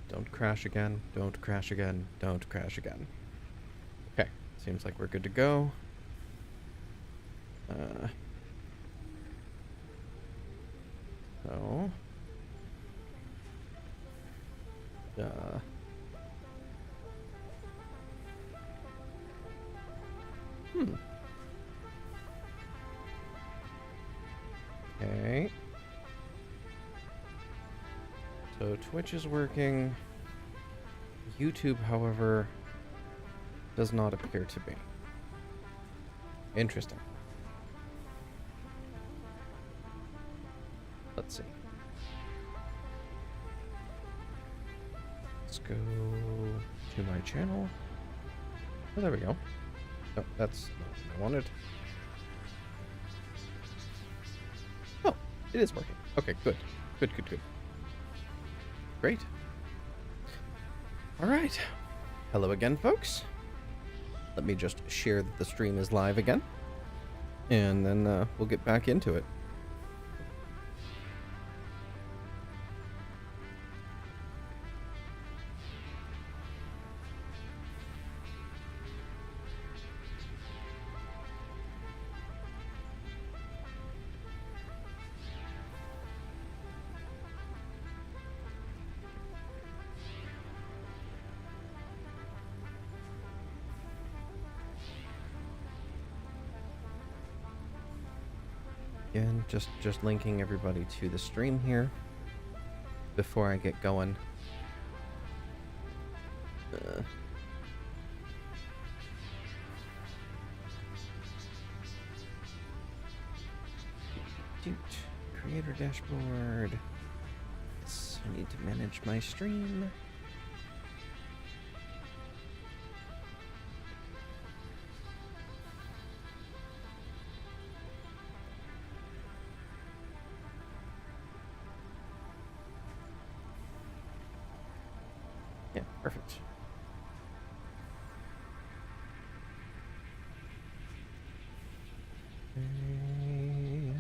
Don't crash again. Don't crash again. Don't crash again. Okay. Seems like we're good to go. So. Okay. So Twitch is working. YouTube, however, does not appear to be. Interesting. Let's see. Let's go to my channel. Oh, there we go. Oh, that's not what I wanted. Oh, it is working. Okay, good. Good, good, good. Great. All right. Hello again, folks. Let me just share that the stream is live again, and then we'll get back into it. Again, just linking everybody to the stream here before I get going. Creator dashboard. Yes, I need to manage my stream. Yeah, perfect. Okay.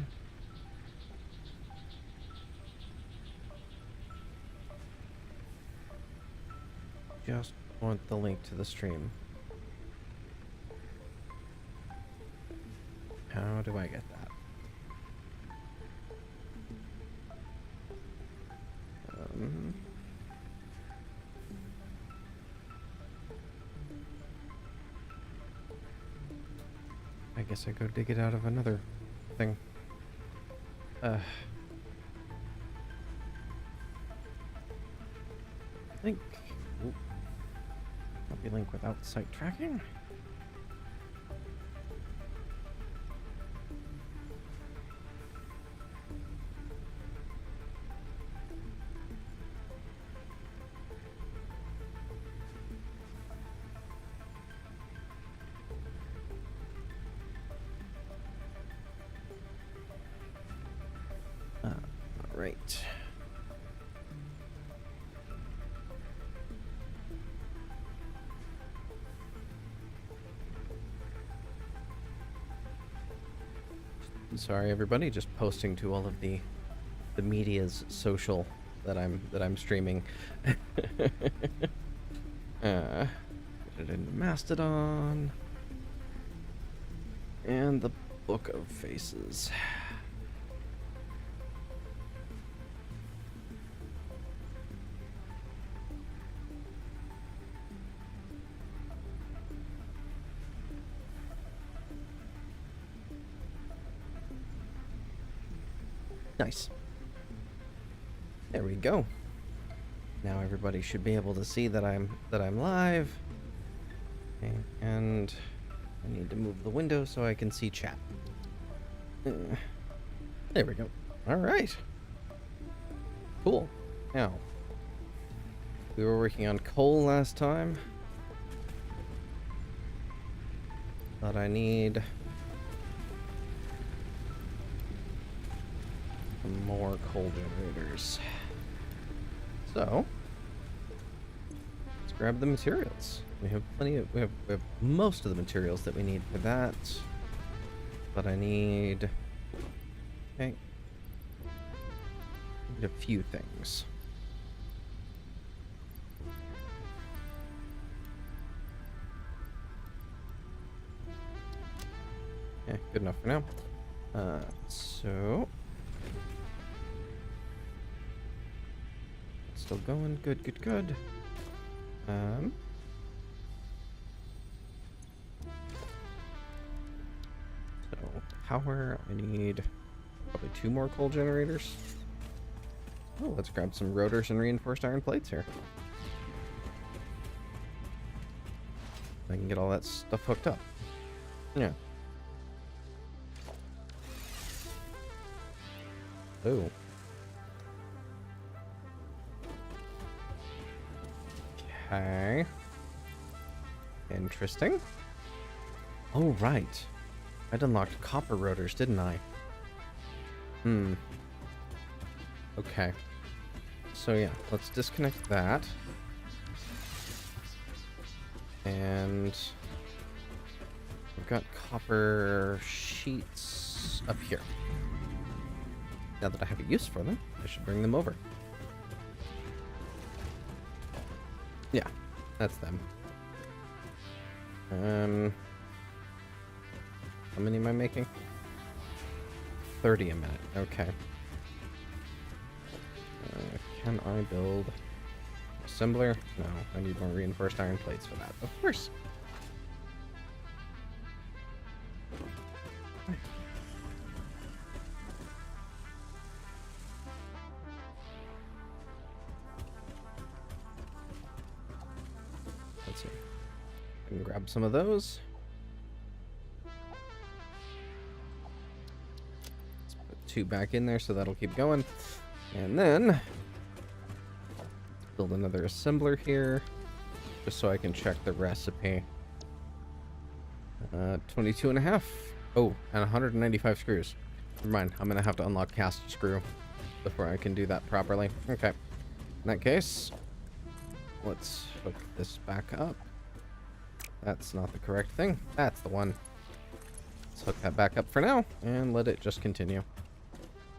Just want the link to the stream. How do I get that? I guess I go dig it out of another thing. Link. Ooh. Copy link without site tracking. Right. Sorry, everybody. Just posting to all of the media's social that I'm streaming. Put it into Mastodon and the Book of Faces. Nice. There we go. Now everybody should be able to see that I'm live. Okay, and I need to move the window so I can see chat. There we go. All right. Cool. Now, we were working on coal last time, but I need some more coal generators. So, let's grab the materials. We have plenty of, we have most of the materials that we need for that. But I need, okay, a few things. Yeah, good enough for now. So... Still going. Good, good, good. So, power, I need probably 2 more coal generators. Oh, let's grab some rotors and reinforced iron plates here. I can get all that stuff hooked up. Yeah. Oh. Okay. Interesting. Oh, right. I'd unlocked copper rotors, didn't I? Okay. So yeah, let's disconnect that. And we've got copper sheets up here. Now that I have a use for them, I should bring them over. Yeah, that's them. How many am I making? 30 a minute. Okay. Can I build assembler? No, I need more reinforced iron plates for that. Of course. Let's see. I can grab some of those. Let's put 2 back in there so that'll keep going. And then build another assembler here just so I can check the recipe. 22 and a half. Oh, and 195 screws. Never mind. I'm going to have to unlock cast screw before I can do that properly. Okay. In that case, let's hook this back up. That's not the correct thing. That's the one. Let's hook that back up for now and let it just continue.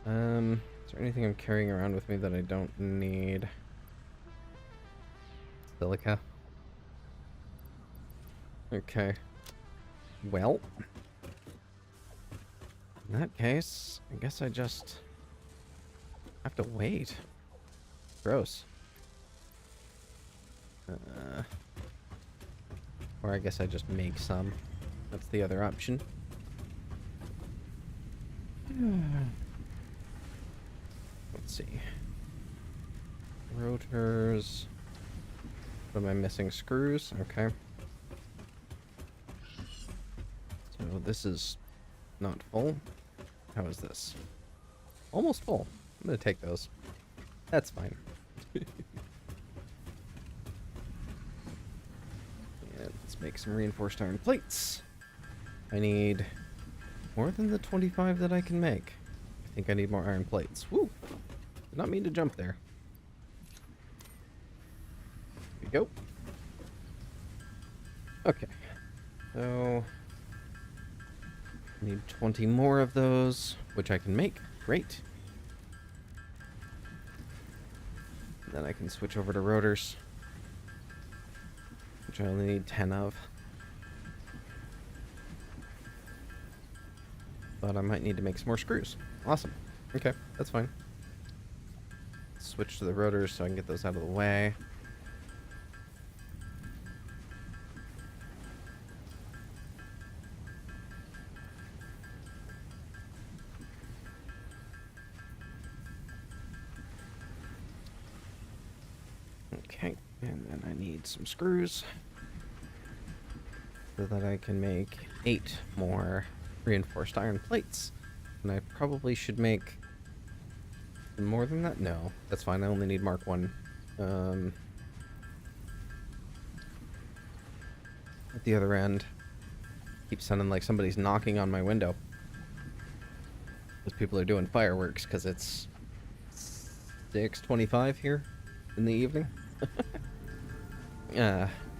Is there anything I'm carrying around with me that I don't need? Silica. Okay. Well, in that case, I guess I just have to wait. Gross. Or I guess I just make some. That's the other option. Let's see. Rotors. What am I missing? Screws? Okay. So this is not full. How is this? Almost full. I'm gonna take those. That's fine. And let's make some reinforced iron plates. I need more than the 25 that I can make. I think I need more iron plates. Woo! Did not mean to jump there. Here we go. Okay. So I need 20 more of those, which I can make. Great. And then I can switch over to rotors, which I only need 10 of. But I might need to make some more screws. Awesome. Okay, that's fine. Switch to the rotors so I can get those out of the way. Okay, and then I need some screws so that I can make 8 more reinforced iron plates. And I probably should make more than that? No, that's fine. I only need Mark 1. At the other end, keeps sounding like somebody's knocking on my window. Because people are doing fireworks because it's 6:25 here in the evening.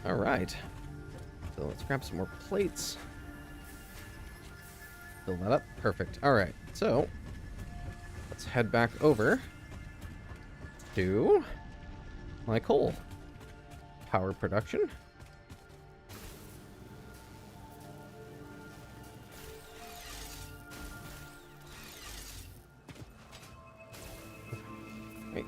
Alright. So let's grab some more plates. Fill that up. Perfect. Alright, so let's head back over to my coal power production. Right.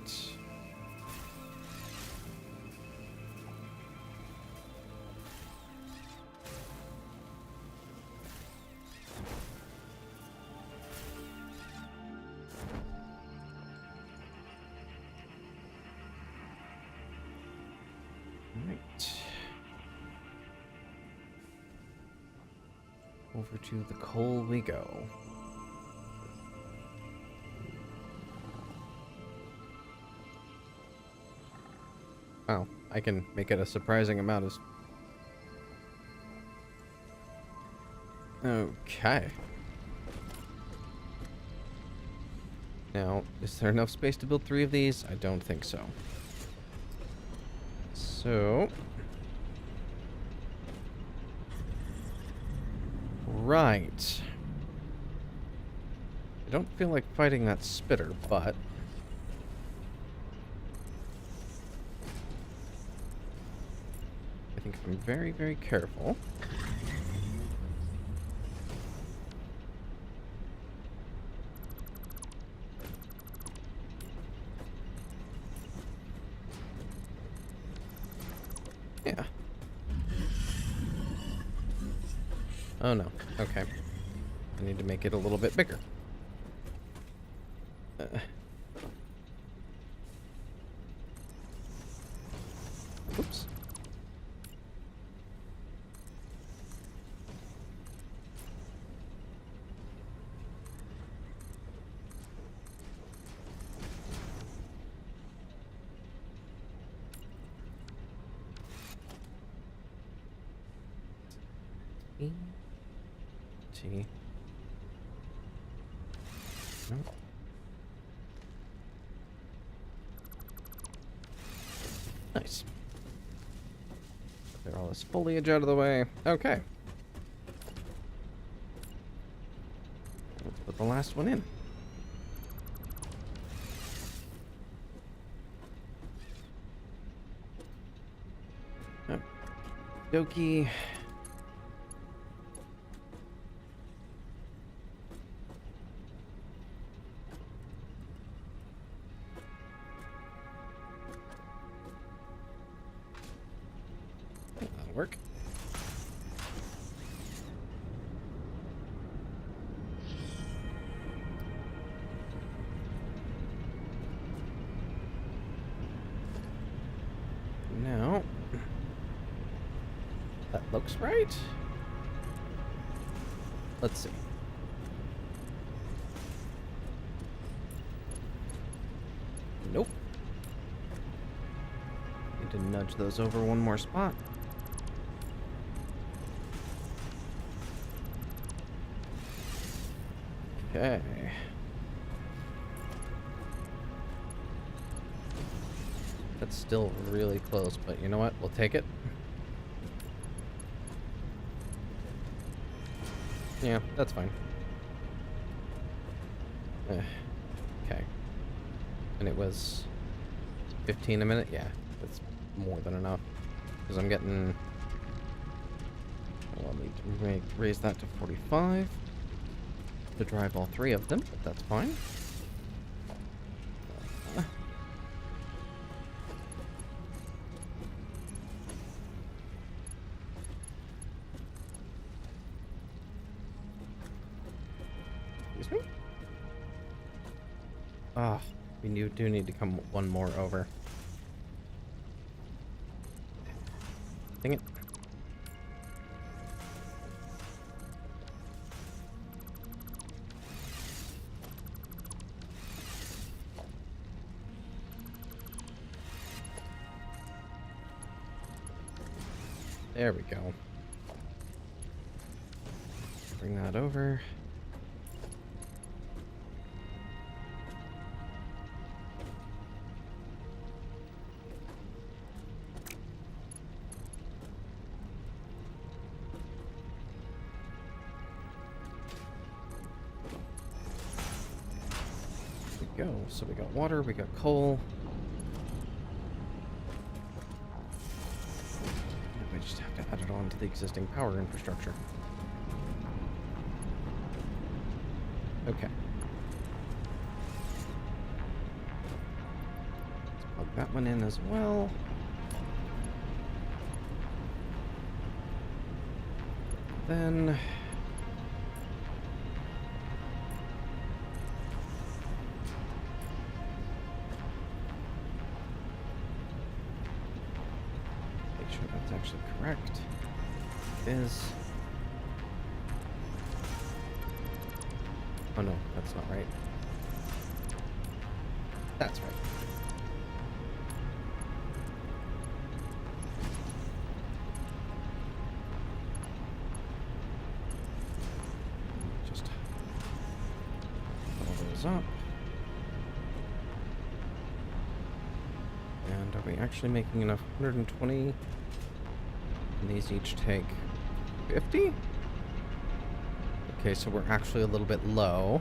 Right. Over to the coal we go. Oh, I can make it a surprising amount of... Okay. Now, is there enough space to build 3 of these? I don't think so. So... Right. I don't feel like fighting that spitter, but... I think if I'm very, very careful... Yeah. Oh no. Okay. I need to make it a little bit bigger. Oops. T. No. Nice. Clear all this foliage out of the way. Okay. Let's put the last one in. Dokie. That'll work. Now, that looks right. Let's see. Nope. Need to nudge those over one more spot. Okay. That's still really close, but you know what? We'll take it. Yeah, that's fine. Okay. And it was 15 a minute? Yeah, that's more than enough. Because I'm getting... Well, I'll need to raise that to 45 to drive all 3 of them, but that's fine. Excuse me? Ah, we do need to come one more over. Dang it. There we go. Bring that over. There we go. So we got water, we got coal. We just have to add it on to the existing power infrastructure. Okay. Plug that one in as well. Then make sure that's actually correct. It is. Oh no, that's not right. That's right. Just put all those up. And are we actually making enough? 120? And these each take 50? Okay, so we're actually a little bit low.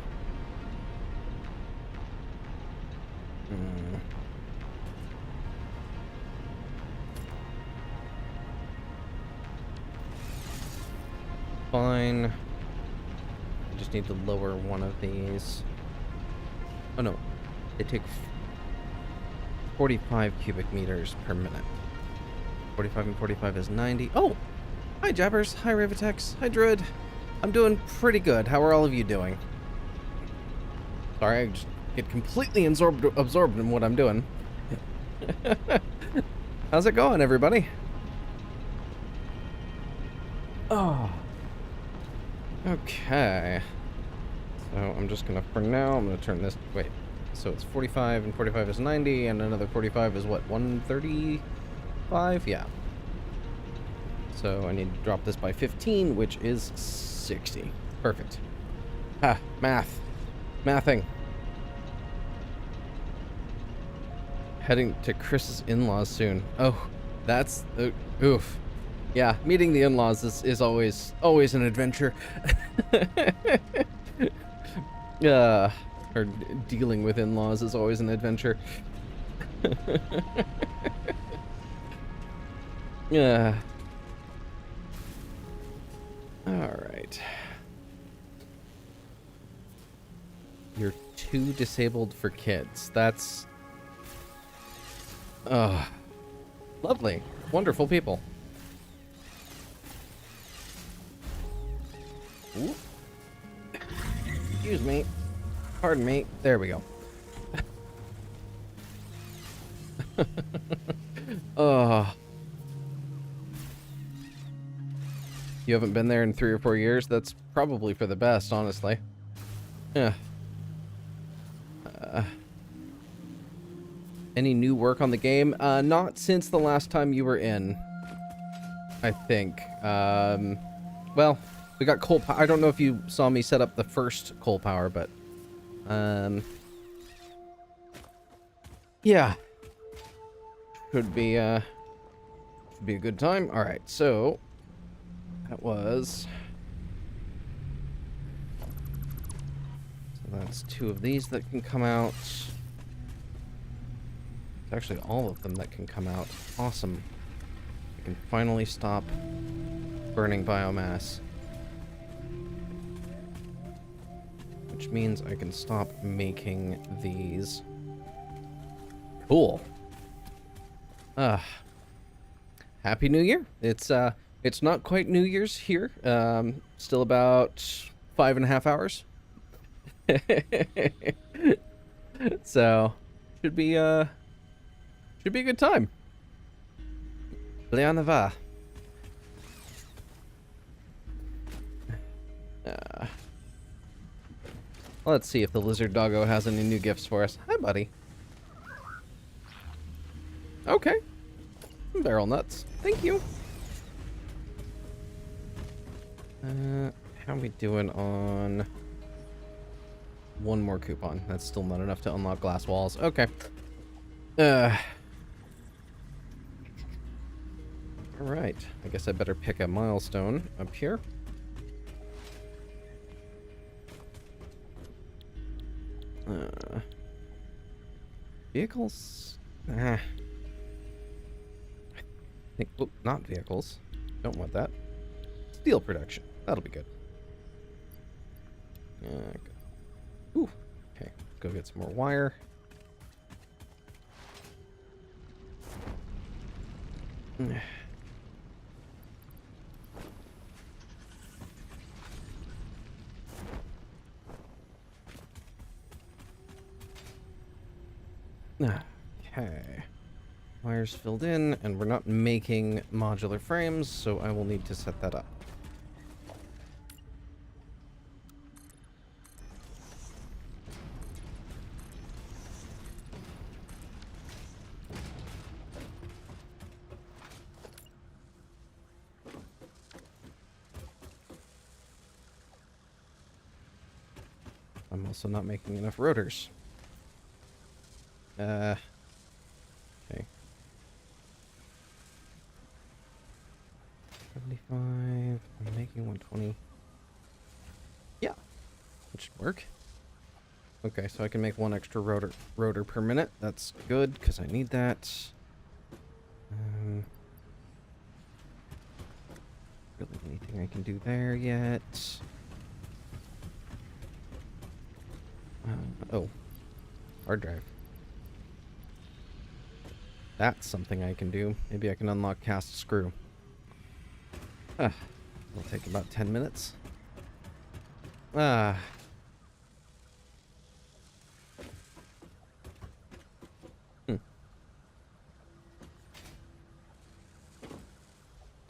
Fine. I just need to lower one of these. Oh no, they take 45 cubic meters per minute. 45 and 45 is 90. Oh! Hi Jabbers, hi Ravitex, hi Druid. I'm doing pretty good. How are all of you doing? Sorry, I just get completely absorbed in what I'm doing. How's it going, everybody? Oh. Okay. So I'm just gonna, for now, I'm gonna turn this, wait. So it's 45 and 45 is 90 and another 45 is what, 135? Yeah. So I need to drop this by 15, which is 60. Perfect. Ha, math. Mathing. Heading to Chris's in-laws soon. Oh, that's, oof. Yeah, meeting the in-laws is always an adventure. Or dealing with in-laws is always an adventure. Yeah. All right. You're too disabled for kids. That's lovely. Wonderful people. Ooh. Excuse me. Pardon me. There we go. Oh. You haven't been there in 3 or 4 years? That's probably for the best, honestly. Yeah. Any new work on the game? Not since the last time you were in, I think. Well, we got coal power. I don't know if you saw me set up the first coal power, but yeah, should be a good time. All right, so that was, so that's 2 of these that can come out. It's actually all of them that can come out. Awesome. I can finally stop burning biomass. Which means I can stop making these. Cool. Happy New Year. It's not quite New Year's here. Still about 5.5 hours. So should be a good time. Leonava. Let's see if the lizard doggo has any new gifts for us. Hi, buddy. Okay. Barrel nuts. Thank you. How are we doing on one more coupon? That's still not enough to unlock glass walls. Okay. Alright. I guess I better pick a milestone up here. Vehicles? I think, oh, not vehicles. Don't want that. Steel production. That'll be good. Ooh. Okay, let's go get some more wire. Okay. Wires filled in, and we're not making modular frames, so I will need to set that up. I'm also not making enough rotors. Okay. $75. I'm making 120. Yeah, that should work. Okay, so I can make one extra rotor per minute. That's good because I need that. Really anything I can do there yet? Oh, hard drive. That's something I can do. Maybe I can unlock cast screw. It'll take about 10 minutes. I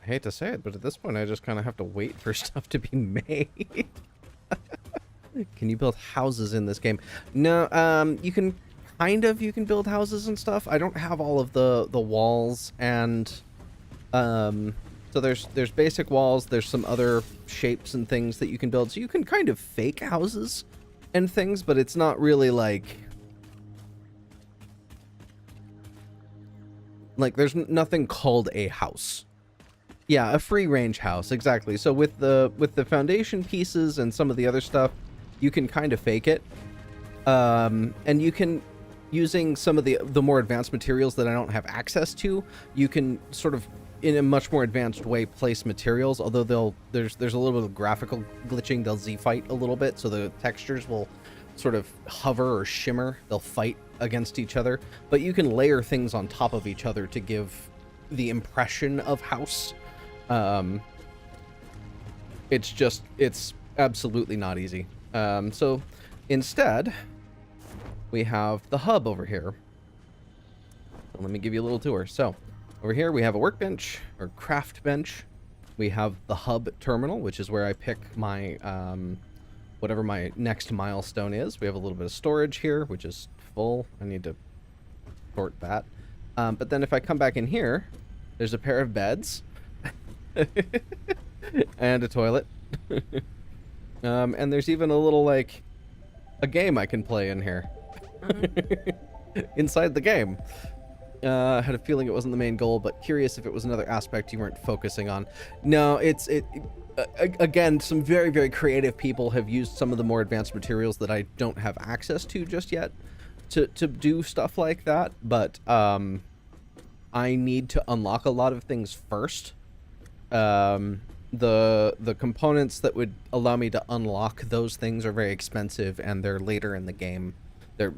hate to say it, but at this point I just kind of have to wait for stuff to be made. Can you build houses in this game? No, you can build houses and stuff. I don't have all of the walls, and so there's basic walls, there's some other shapes and things that you can build. So you can kind of fake houses and things, but it's not really like there's nothing called a house. Yeah, a free range house, exactly. So with the foundation pieces and some of the other stuff, you can kind of fake it. And you can, using some of the more advanced materials that I don't have access to, you can sort of, in a much more advanced way, place materials, although there's a little bit of graphical glitching. They'll Z-fight a little bit, so the textures will sort of hover or shimmer. They'll fight against each other, but you can layer things on top of each other to give the impression of house. It's absolutely not easy. So instead, we have the hub over here. So let me give you a little tour. So over here we have a workbench, or craft bench. We have the hub terminal, which is where I pick my whatever my next milestone is. We have a little bit of storage here, which is full. I need to sort that. But then if I come back in here, there's a pair of beds and a toilet. And there's even a little, a game I can play in here. Inside the game. I had a feeling it wasn't the main goal, but curious if it was another aspect you weren't focusing on. No, again, some very, very creative people have used some of the more advanced materials that I don't have access to just yet to do stuff like that, but I need to unlock a lot of things first. The components that would allow me to unlock those things are very expensive, and they're later in the game. They're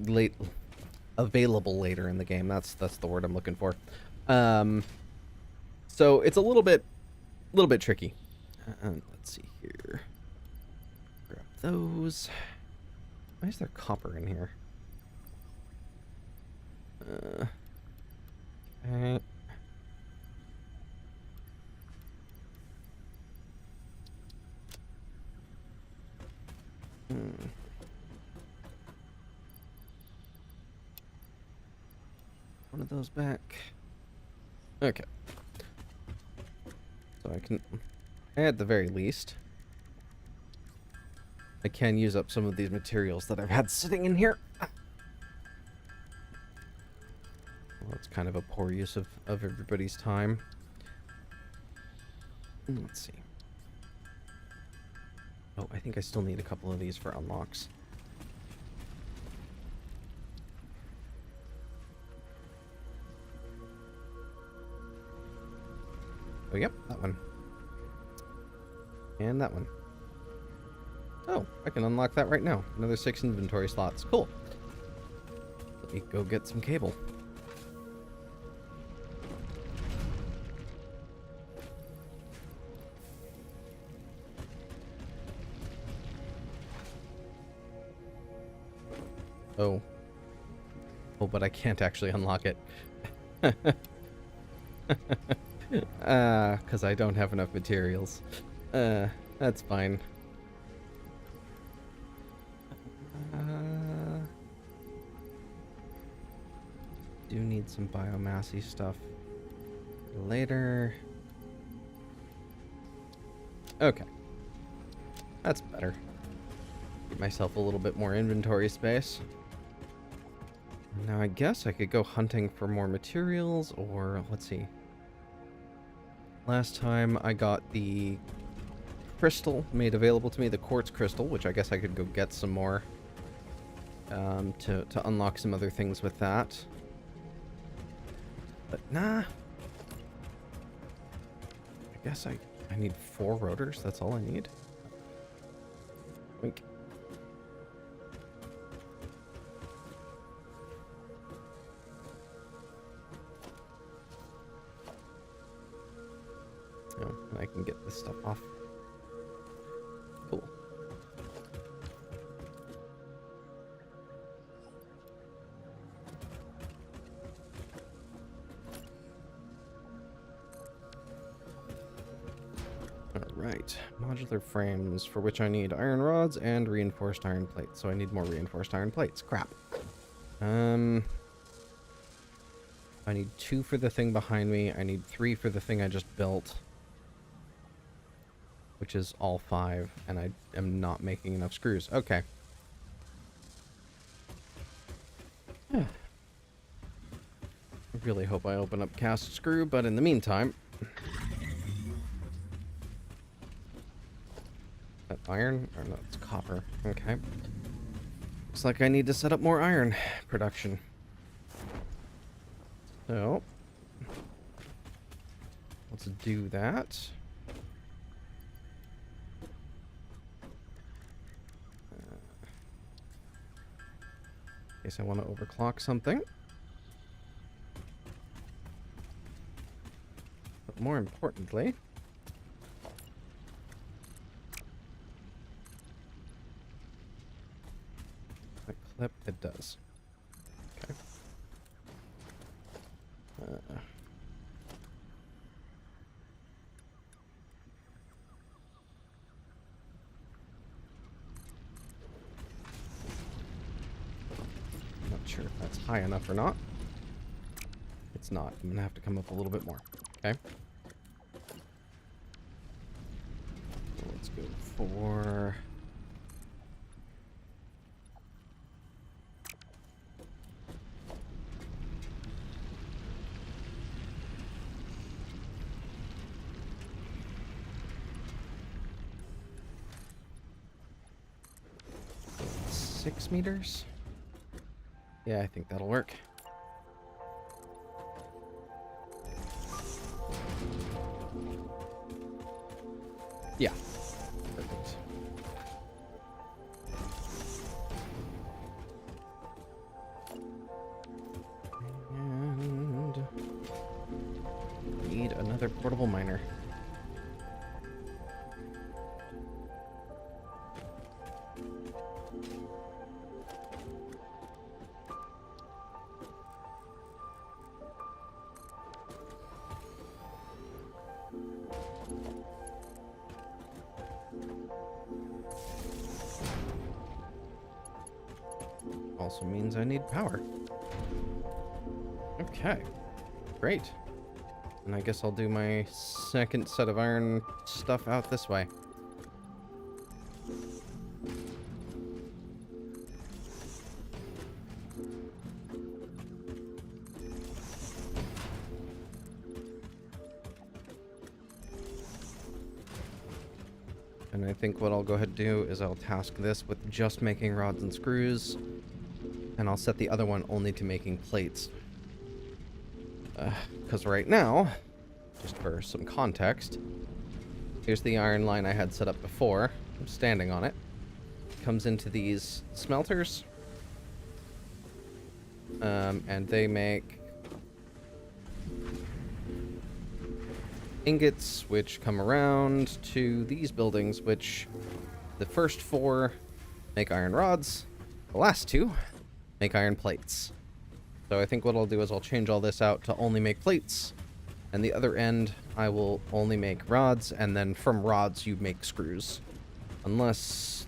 available later in the game. That's the word I'm looking for. So it's a little bit tricky. Let's see here. Grab those. Why is there copper in here? Okay. One of those back. Okay. So I can, at the very least, I can use up some of these materials that I've had sitting in here. Well, that's kind of a poor use of everybody's time. Let's see. Oh, I think I still need a couple of these for unlocks. Oh, yep, that one. And that one. Oh, I can unlock that right now. Another 6 inventory slots. Cool. Let me go get some cable. Oh. Oh, but I can't actually unlock it. Because I don't have enough materials. That's fine. Do need some biomassy stuff later. Okay. That's better. Give myself a little bit more inventory space. Now I guess I could go hunting for more materials, or let's see. Last time I got the crystal made available to me, the quartz crystal, which I guess I could go get some more to unlock some other things with that. But nah. I guess I need 4 rotors, that's all I need. Wink. Oh, and I can get this stuff off. Cool. Alright, modular frames, for which I need iron rods and reinforced iron plates. So I need more reinforced iron plates. Crap. I need 2 for the thing behind me. I need 3 for the thing I just built. Which is all 5, and I am not making enough screws. Okay. I really hope I open up cast screw, but in the meantime... That iron? Or no, it's copper. Okay. Looks like I need to set up more iron production. So... let's do that. In case I want to overclock something. But more importantly... that clip, it does. Okay. Sure if that's high enough or not. It's not. I'm gonna have to come up a little bit more. Okay. So let's go for... $6 meters? Yeah, I think that'll work. Yeah. Perfect. And... need another portable miner. Also means I need power. Okay, great. And I guess I'll do my second set of iron stuff out this way. And I think what I'll go ahead and do is I'll task this with just making rods and screws. And I'll set the other one only to making plates. Because right now, just for some context, here's the iron line I had set up before. I'm standing on it. Comes into these smelters. And they make ingots, which come around to these buildings, which the first 4 make iron rods. The last 2 make iron plates. So I think what I'll do is I'll change all this out to only make plates, and the other end I will only make rods, and then from rods you make screws. Unless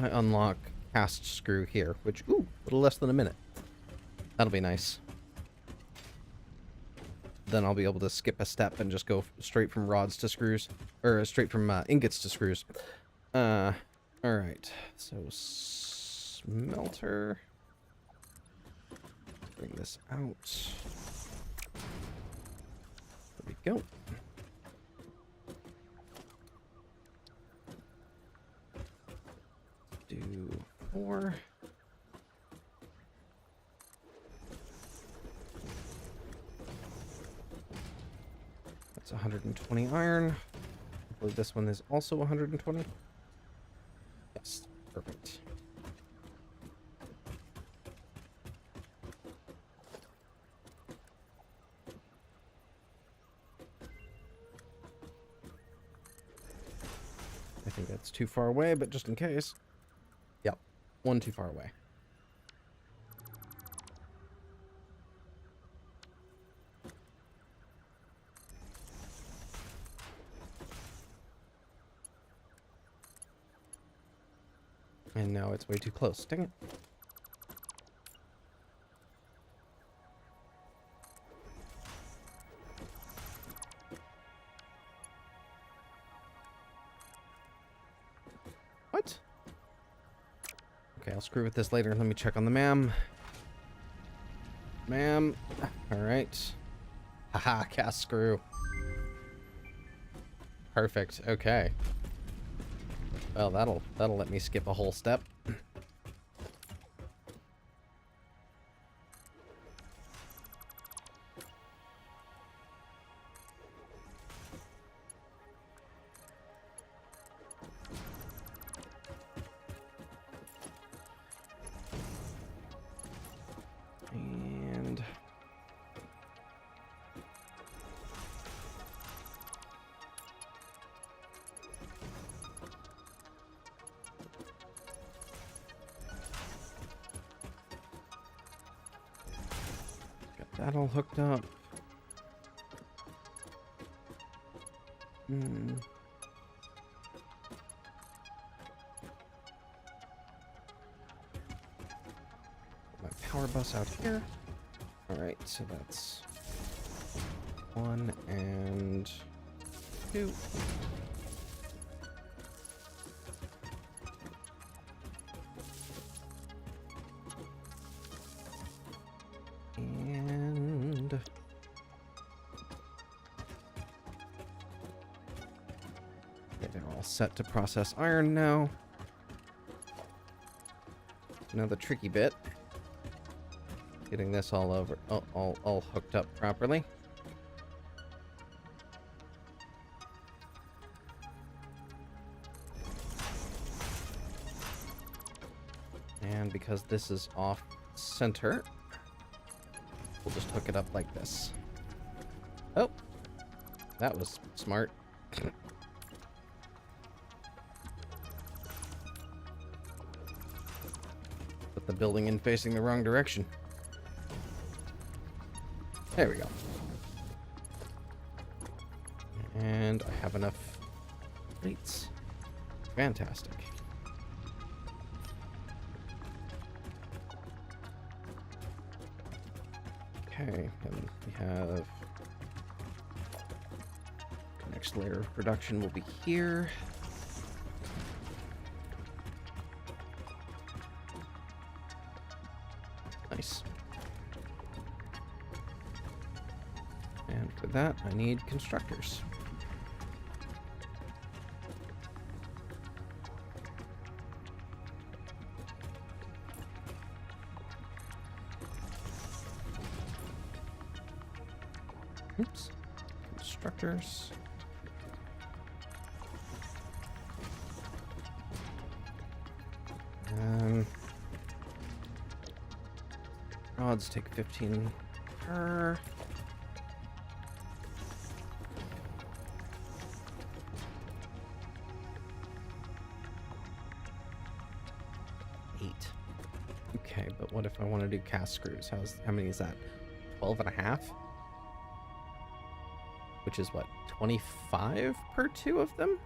I unlock cast screw here, which, ooh, a little less than a minute. That'll be nice. Then I'll be able to skip a step and just go straight from rods to screws, or straight from ingots to screws. Alright, so smelter. Bring this out. There we go. Do 4. That's 120 iron. I believe this one is also 120. Yes, perfect. I think that's too far away, but just in case. Yep, one too far away. And now it's way too close. Dang it. What? Okay, I'll screw with this later. Let me check on the ma'am. Ma'am. Alright. Haha, cast screw. Perfect. Okay. Well, that'll let me skip a whole step. And got that all hooked up. My power bus out here. Alright, so that's 1 and 2. And okay, they're all set to process iron now. Now the tricky bit. Getting this all over, all hooked up properly. And because this is off center, we'll just hook it up like this. Oh, that was smart. Put the building in facing the wrong direction. There we go. And I have enough plates. Fantastic. Okay, and we have the next layer of production will be here. Nice. And for that, I need constructors. Oops. Constructors. Rods take 15 per. Okay, but what if I want to do cast screws? How many is that? 12 and a half? Which is what, 25 per two of them?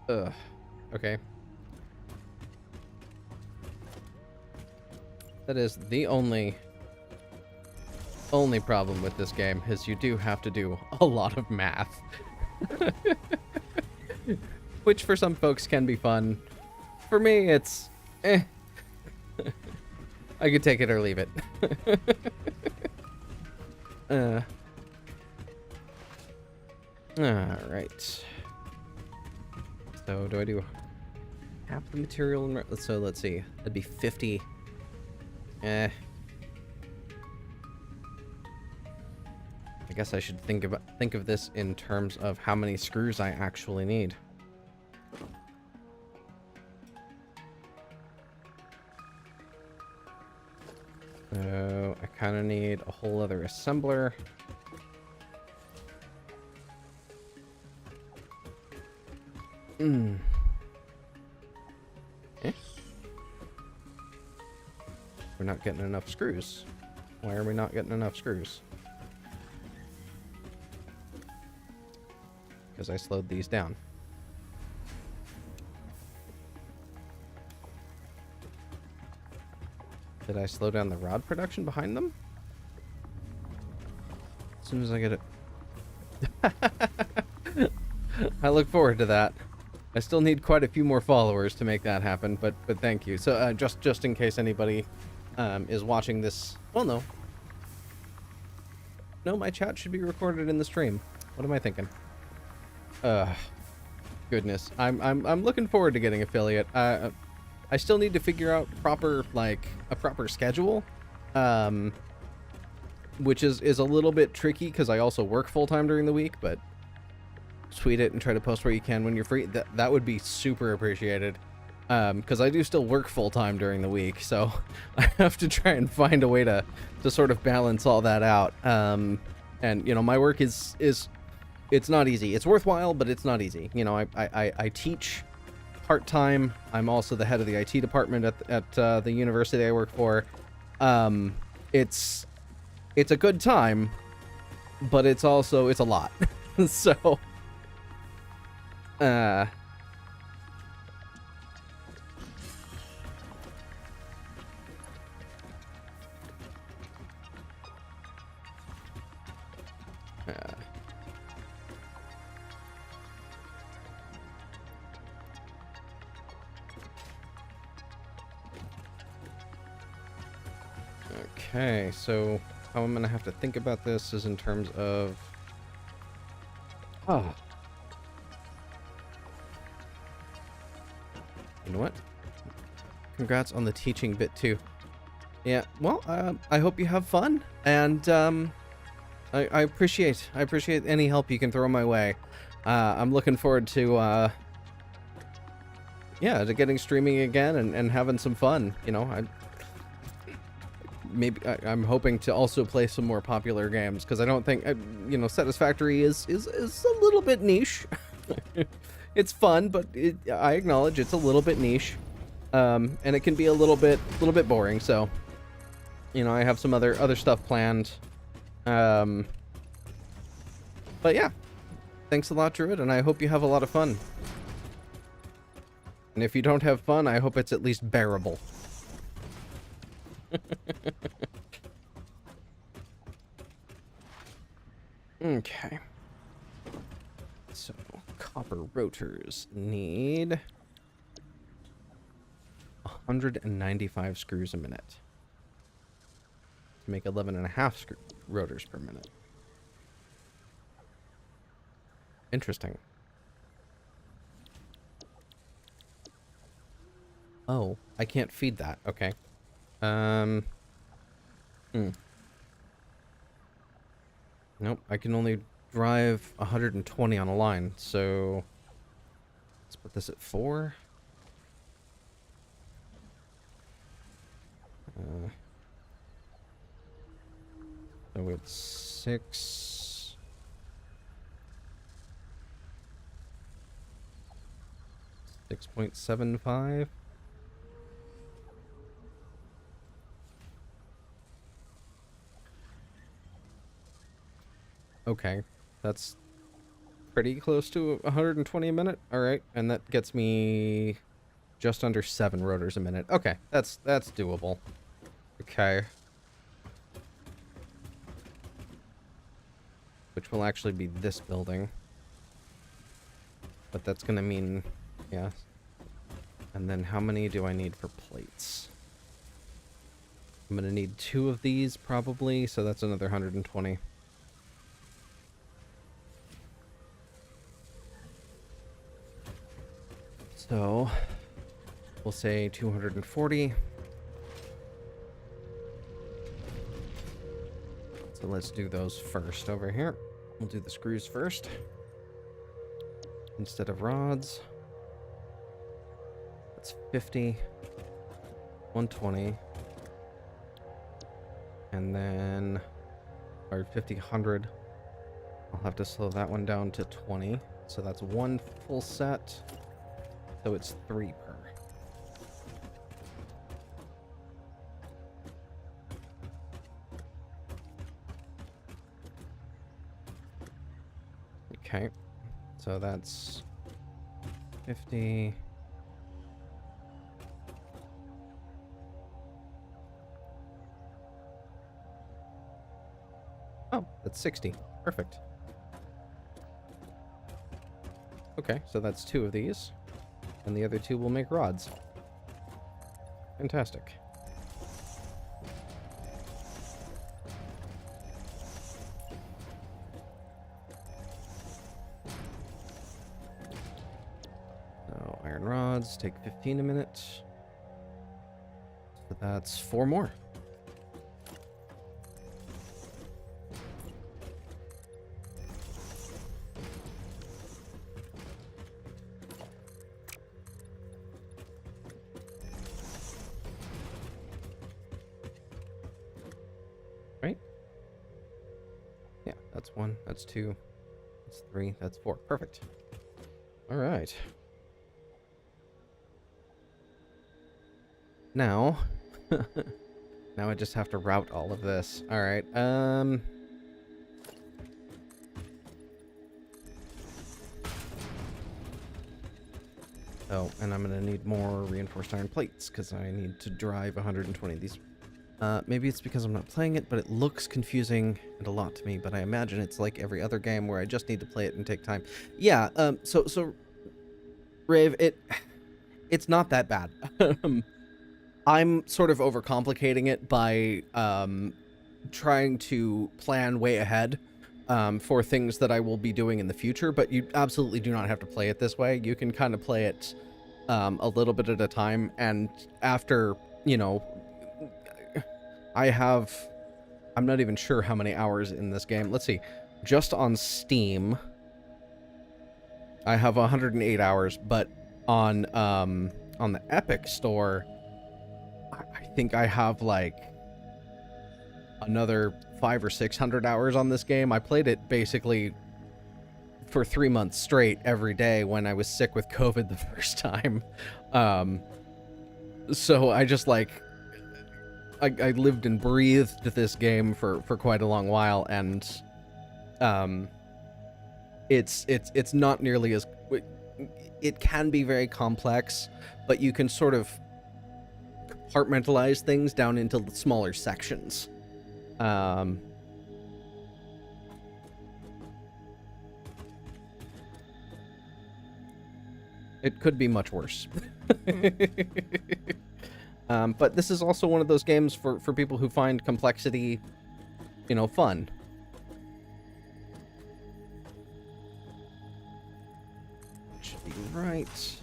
Ugh. Okay. That is the only problem with this game, is you do have to do a lot of math. Which for some folks can be fun. For me, it's eh. I could take it or leave it. Alright. So, do I do half the material? So, let's see. That'd be 50. I guess I should think of this in terms of how many screws I actually need. So I kind of need a whole other assembler. Okay. We're not getting enough screws. Why are we not getting enough screws? Because I slowed these down. Did I slow down the rod production behind them? As soon as I get it. I look forward to that. I still need quite a few more followers to make that happen, but thank you. So just in case anybody is watching this, well, no, my chat should be recorded in the stream. What am I thinking? Goodness, I'm looking forward to getting affiliate. I still need to figure out a proper schedule, which is a little bit tricky because I also work full time during the week. But tweet it and try to post where you can when you're free. That would be super appreciated, because I do still work full time during the week, so I have to try and find a way to sort of balance all that out. And you know, my work is it's not easy. It's worthwhile, but it's not easy. You know, I teach part-time. I'm also the head of the IT department at the university I work for. It's a good time, but it's a lot. So okay, so how I'm gonna have to think about this is in terms of you know what? Congrats on the teaching bit too. Yeah, well, I hope you have fun, and I appreciate any help you can throw my way. I'm looking forward to to getting streaming again and having some fun. You know, I'm hoping to also play some more popular games, because I don't think you know, Satisfactory is a little bit niche. It's fun, but I acknowledge it's a little bit niche, and it can be a little bit boring. So, you know, I have some other stuff planned. But yeah, thanks a lot, Druid, and I hope you have a lot of fun. And if you don't have fun, I hope it's at least bearable. Okay. So, copper rotors need 195 screws a minute to make 11.5 rotors per minute. Interesting. Oh, I can't feed that. Okay. Nope, I can only drive 120 on a line, so let's put this at 4. So it's 6. 6.75. Okay, that's pretty close to 120 a minute. All right, and that gets me just under 7 rotors a minute. Okay, that's doable. Okay. Which will actually be this building. But that's gonna mean, yeah. And then how many do I need for plates? I'm gonna need 2 of these probably, so that's another 120. So, we'll say 240. So let's do those first over here. We'll do the screws first instead of rods. That's 50, 120, and then, or 50, 100. I'll have to slow that one down to 20. So that's 1 full set. So it's 3 per. Okay, so that's 50. Oh, that's 60. Perfect. Okay, so that's 2 of these. And the other 2 will make rods. Fantastic. So iron rods take 15 a minute. So that's 4 more. Right? Yeah, that's 1, that's 2, that's 3, that's 4. Perfect. All right. Now, now I just have to route all of this. All right. Oh, and I'm gonna need more reinforced iron plates because I need to drive 120 of these. Maybe it's because I'm not playing it, but it looks confusing and a lot to me. But I imagine it's like every other game where I just need to play it and take time. Yeah. So Rave, it's not that bad. I'm sort of overcomplicating it by trying to plan way ahead for things that I will be doing in the future, but you absolutely do not have to play it this way. You can kind of play it a little bit at a time, and after, you know, I'm not even sure how many hours in this game. Let's see. Just on Steam, I have 108 hours, but on the Epic Store, I think I have like another 500 or 600 hours on this game. I played it basically for 3 months straight every day when I was sick with COVID the first time. So I just like I lived and breathed this game for quite a long while, and it's not nearly as, it can be very complex, but you can sort of compartmentalize things down into smaller sections. It could be much worse. But this is also one of those games for people who find complexity, you know, fun. Should be right.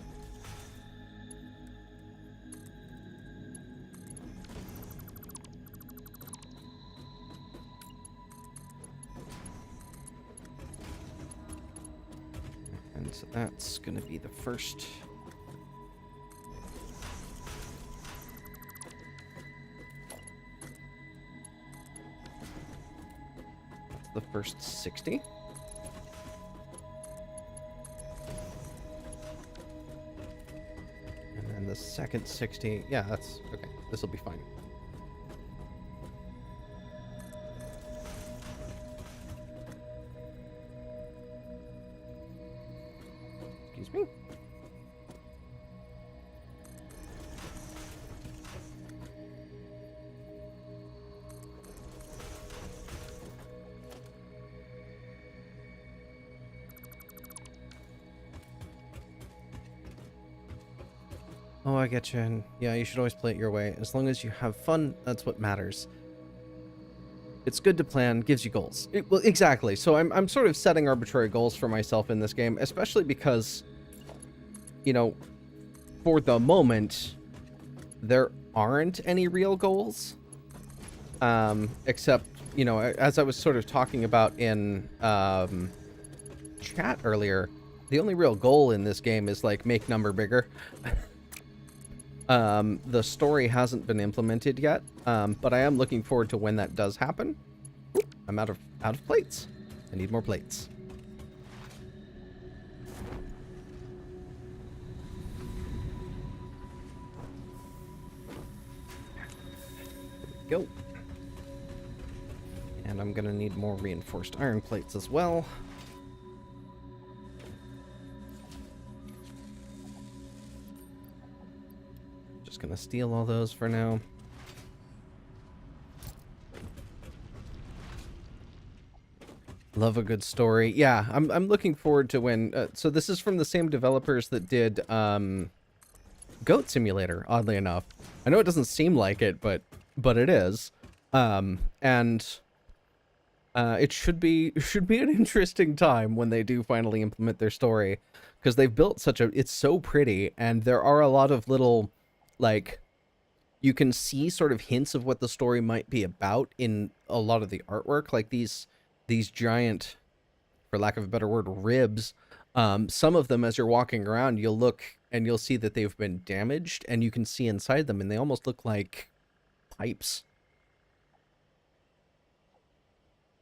And so that's going to be the first. The first 60. second 60. Yeah, that's okay. This will be fine. Excuse me. Oh, I get you. And yeah, you should always play it your way. As long as you have fun, that's what matters. It's good to plan, gives you goals. Well, exactly. So I'm sort of setting arbitrary goals for myself in this game, especially because, you know, for the moment, there aren't any real goals. Except, you know, as I was sort of talking about in chat earlier, the only real goal in this game is, like, make number bigger. The story hasn't been implemented yet, but I am looking forward to when that does happen. Oop, I'm out of plates. I need more plates. There we go. And I'm gonna need more reinforced iron plates as well. Gonna steal all those for now. Love a good story. Yeah, I'm looking forward to when so this is from the same developers that did Goat Simulator, oddly enough. I know it doesn't seem like it, but it is. And it should be an interesting time when they do finally implement their story, because they've built it's so pretty, and there are a lot of little, like, you can see sort of hints of what the story might be about in a lot of the artwork, like these giant, for lack of a better word, ribs. Some of them, as you're walking around, you'll look and you'll see that they've been damaged, and you can see inside them, and they almost look like pipes.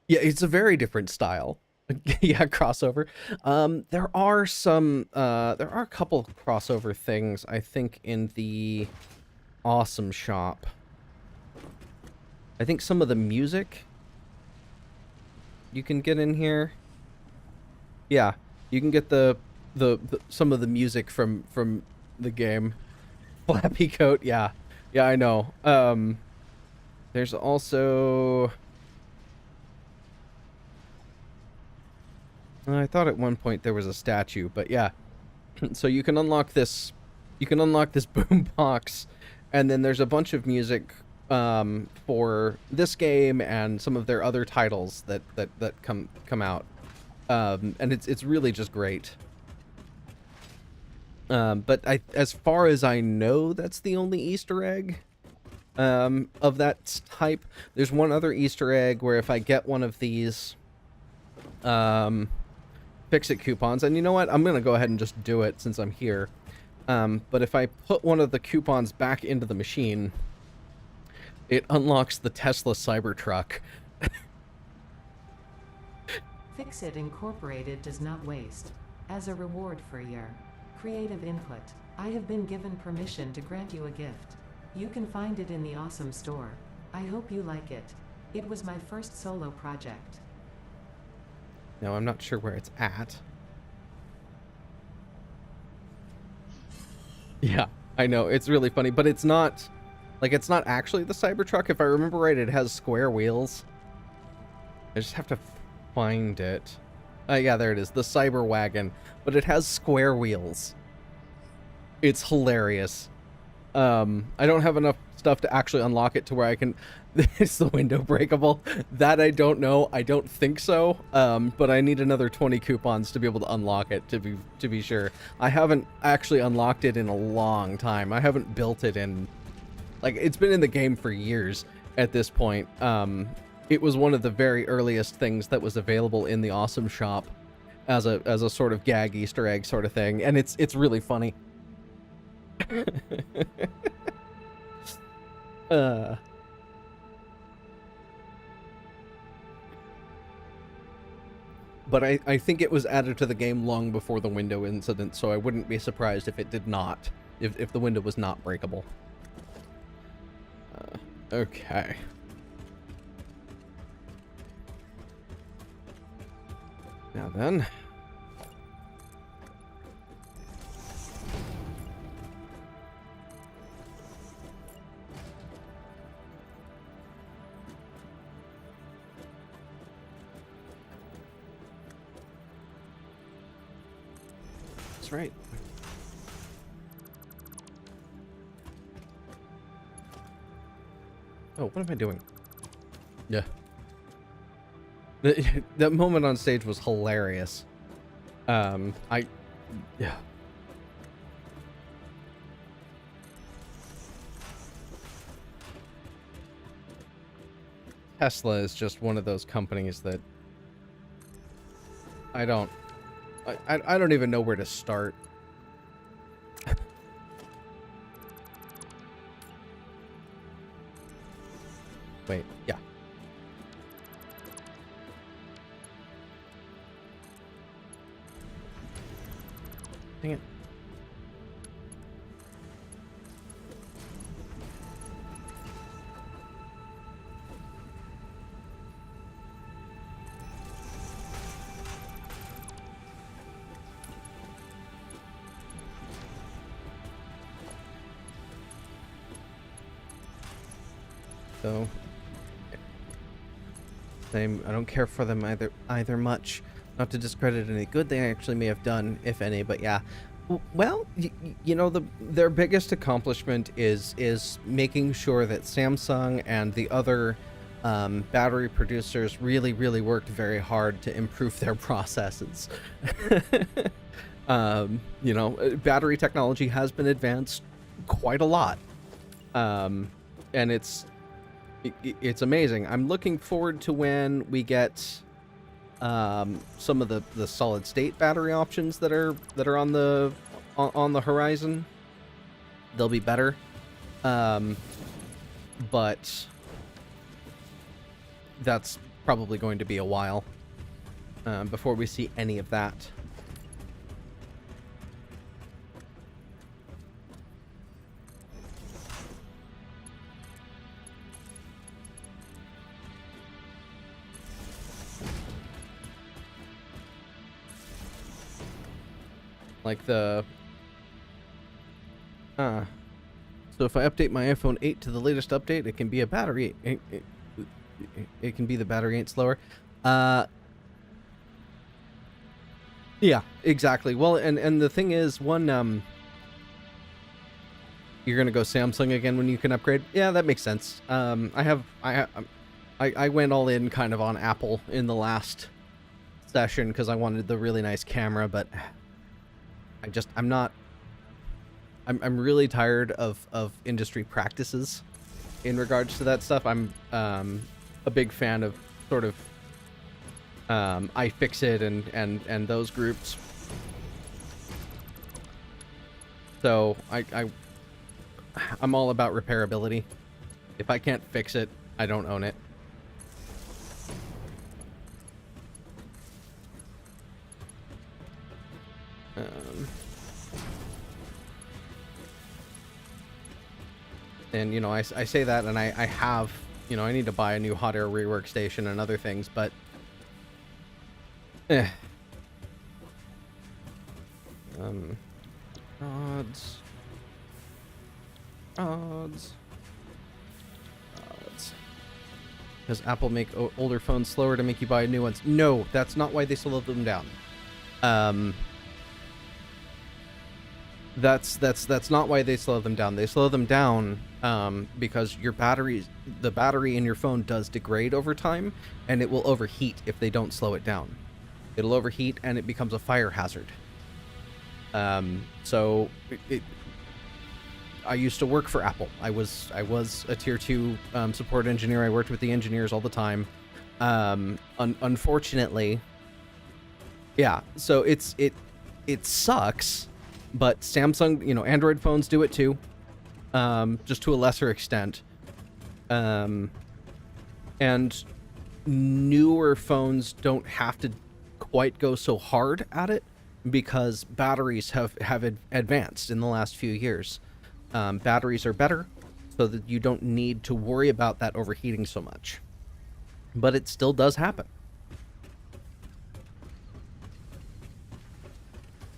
Yeah, it's a very different style. Yeah, crossover. There are a couple crossover things, I think, in the Awesome Shop. I think some of the music you can get in here. Yeah, you can get the some of the music from the game. Flappy Coat, yeah. Yeah, I know. There's also, I thought at one point there was a statue, but yeah. So you can unlock this boombox, and then there's a bunch of music for this game and some of their other titles that come out. And it's really just great. But as far as I know, that's the only Easter egg of that type. There's one other Easter egg where if I get one of these Fix-It coupons, and you know what? I'm going to go ahead and just do it since I'm here. But if I put one of the coupons back into the machine, it unlocks the Tesla Cybertruck. Fix-It Incorporated does not waste. As a reward for your creative input, I have been given permission to grant you a gift. You can find it in the Awesome Store. I hope you like it. It was my first solo project. No, I'm not sure where it's at. Yeah, I know, it's really funny, but it's not, like, it's not actually the Cybertruck. If I remember right, it has square wheels. I just have to find it. Yeah, there it is, the Cyber Wagon, but it has square wheels. It's hilarious. I don't have enough stuff to actually unlock it to where I can... Is the window breakable? That I don't know. I don't think so. But I need another 20 coupons to be able to unlock it, to be sure. I haven't actually unlocked it in a long time. I haven't built it in... Like, it's been in the game for years at this point. It was one of the very earliest things that was available in the Awesome Shop as a sort of gag Easter egg sort of thing, and it's really funny. But I think it was added to the game long before the window incident, so I wouldn't be surprised if it did not. if the window was not breakable. Okay. Now then. That's right. Oh, what am I doing? Yeah. That moment on stage was hilarious. Yeah. Tesla is just one of those companies that I don't even know where to start. Wait, yeah. Dang it. So I don't care for them either much. Not to discredit any good they actually may have done, if any, but yeah. Well, you know, their biggest accomplishment is making sure that Samsung and the other battery producers really worked very hard to improve their processes. You know, battery technology has been advanced quite a lot, and it's amazing. I'm looking forward to when we get some of the solid state battery options that are on the horizon. They'll be better, but that's probably going to be a while before we see any of that. Like the so if I update my iPhone 8 to the latest update, it can be a battery it can be the battery ain't slower. Yeah, exactly. Well, and the thing is, you're gonna go Samsung again when you can upgrade. Yeah, that makes sense. I went all in kind of on Apple in the last session because I wanted the really nice camera, but I'm really tired of industry practices in regards to that stuff. I'm a big fan of sort of iFixit and those groups. So I'm all about repairability. If I can't fix it, I don't own it. And, you know, I say that, and I have, you know, I need to buy a new hot air rework station and other things, but odds. Does Apple make older phones slower to make you buy new ones? No, that's not why they slow them down. That's not why they slow them down. They slow them down because the battery in your phone does degrade over time, and it will overheat if they don't slow it down. It'll overheat and it becomes a fire hazard. So I used to work for Apple. I was a tier 2 support engineer. I worked with the engineers all the time. Unfortunately, yeah. So it sucks. But Samsung, you know, Android phones do it too, just to a lesser extent. And newer phones don't have to quite go so hard at it. because batteries have advanced in the last few years. Batteries are better, so that you don't need to worry about that overheating so much. But it still does happen.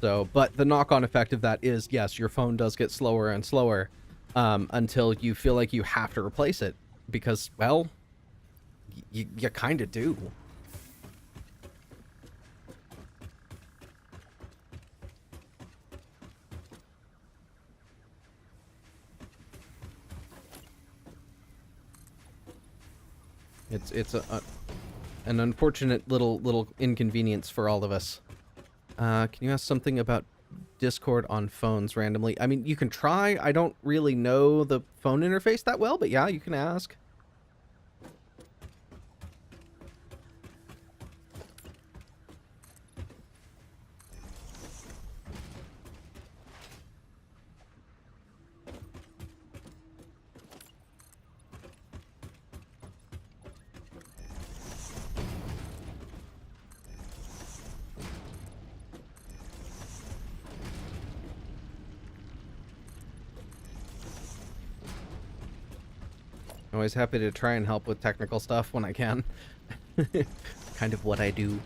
So, but the knock-on effect of that is, yes, your phone does get slower and slower until you feel like you have to replace it because, well, you kind of do. It's an unfortunate little inconvenience for all of us. Can you ask something about Discord on phones randomly? I mean, you can try. I don't really know the phone interface that well, but yeah, you can ask. Always happy to try and help with technical stuff when I can. Kind of what I do.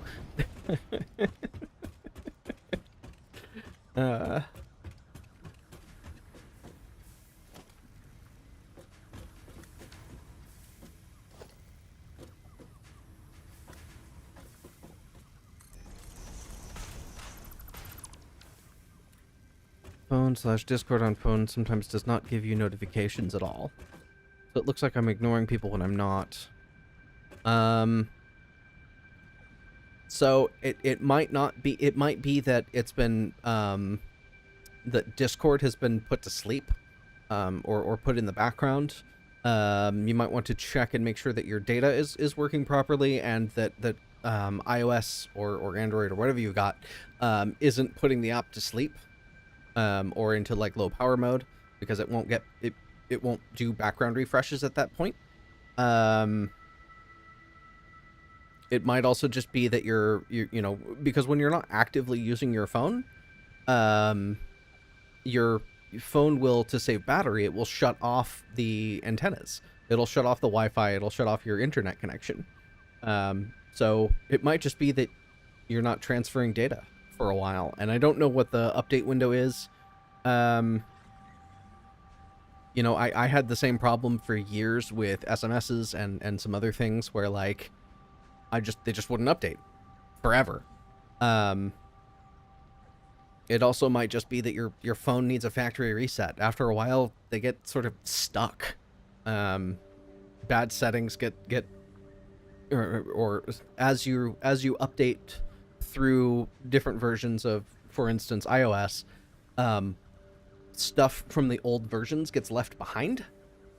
Phone/Discord on phone sometimes does not give you notifications at all. So it looks like I'm ignoring people when I'm not. So it might not be, it might be that it's been, that Discord has been put to sleep, or put in the background. You might want to check and make sure that your data is working properly and that iOS or Android or whatever you got, isn't putting the app to sleep, or into like low power mode, because it won't get, it won't do background refreshes at that point. It might also just be that you know, because when you're not actively using your phone, your phone will, to save battery, it will shut off the antennas. It'll shut off the Wi-Fi. It'll shut off your internet connection. So it might just be that you're not transferring data for a while. And I don't know what the update window is. You know, I had the same problem for years with SMSs and some other things where, like, they just wouldn't update forever. It also might just be that your phone needs a factory reset. After a while, they get sort of stuck. Bad settings get or as you update through different versions of, for instance, iOS, stuff from the old versions gets left behind,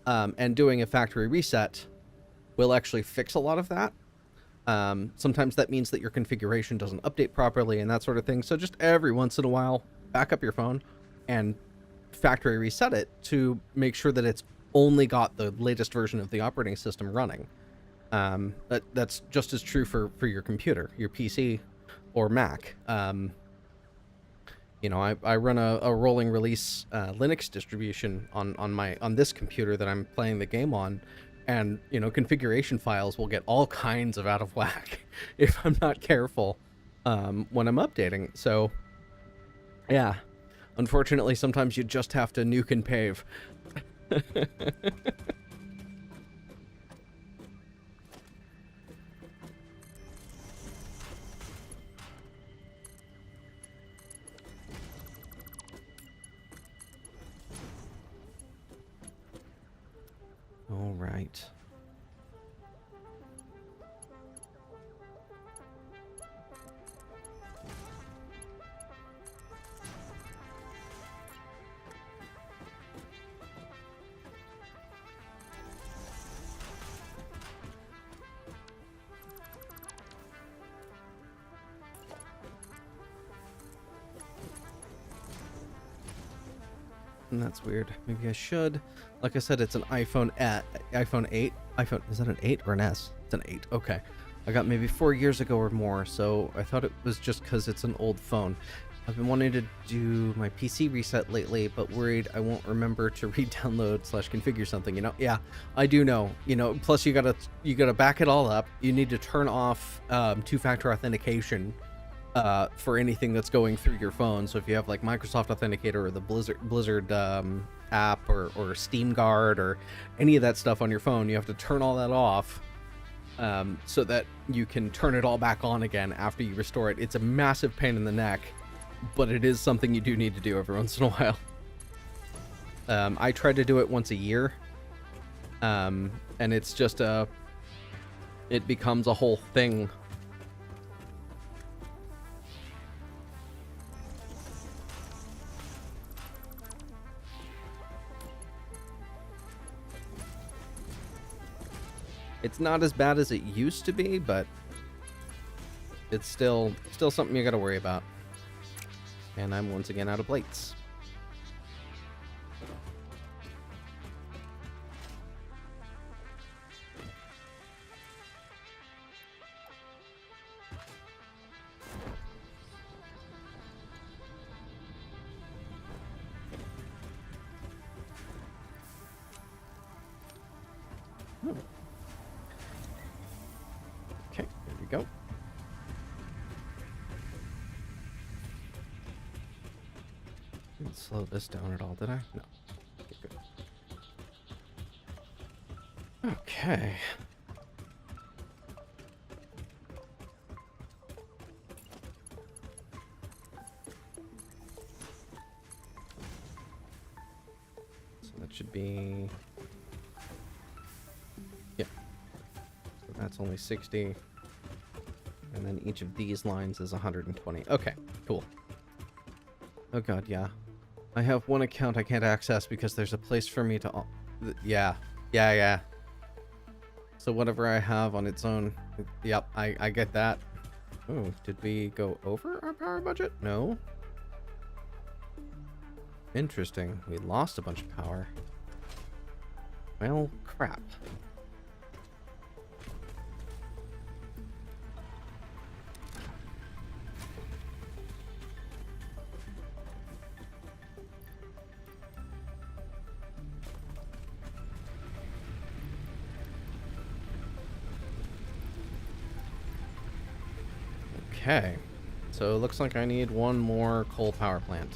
and doing a factory reset will actually fix a lot of that. Sometimes that means that your configuration doesn't update properly and that sort of thing. So just every once in a while, back up your phone and factory reset it to make sure that it's only got the latest version of the operating system running. That's just as true for your computer, your PC or Mac. You know, I run a rolling release Linux distribution on this computer that I'm playing the game on, and you know, configuration files will get all kinds of out of whack if I'm not careful when I'm updating. So yeah, unfortunately, sometimes you just have to nuke and pave. All right. And that's weird. Maybe I should. Like I said, it's an iPhone 8. Is that an 8 or an S? It's an 8. Okay. I got maybe 4 years ago or more, so I thought it was just because it's an old phone. I've been wanting to do my PC reset lately, but worried I won't remember to re-download / configure something, you know? Yeah, I do know, you know, plus you gotta back it all up. You need to turn off two-factor authentication for anything that's going through your phone. So if you have like Microsoft Authenticator or the Blizzard app or Steam Guard or any of that stuff on your phone, you have to turn all that off so that you can turn it all back on again after you restore it. It's a massive pain in the neck, but it is something you do need to do every once in a while. I try to do it once a year, and it's just it becomes a whole thing. It's not as bad as it used to be, but it's still something you gotta worry about. And I'm once again out of plates. Oh. Okay, there we go. Didn't slow this down at all, did I? No. Okay, good. Okay. So that should be... Yeah. So that's only 60. And then each of these lines is 120. Okay, cool. Oh god, yeah. I have one account I can't access because there's a place for me to... Yeah. So whatever I have on its own... Yep, I get that. Oh, did we go over our power budget? No. Interesting. We lost a bunch of power. Well, crap. Okay, so it looks like I need one more coal power plant.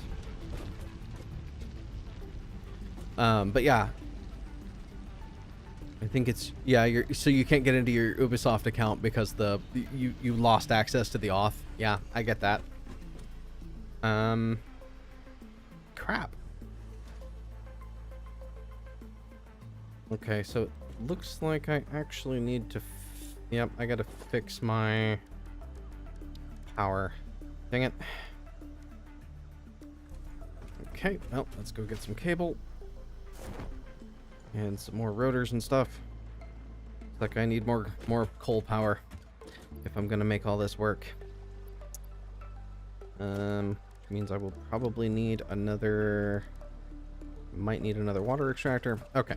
But yeah, I think it's so you can't get into your Ubisoft account because you lost access to the auth. Yeah, I get that. Crap. Okay, so it looks like I actually need to. Yep, I gotta fix my power. Dang it. Okay, well, let's go get some cable. And some more rotors and stuff. Looks like I need more coal power if I'm gonna make all this work. Means I will probably need another... Might need another water extractor. Okay.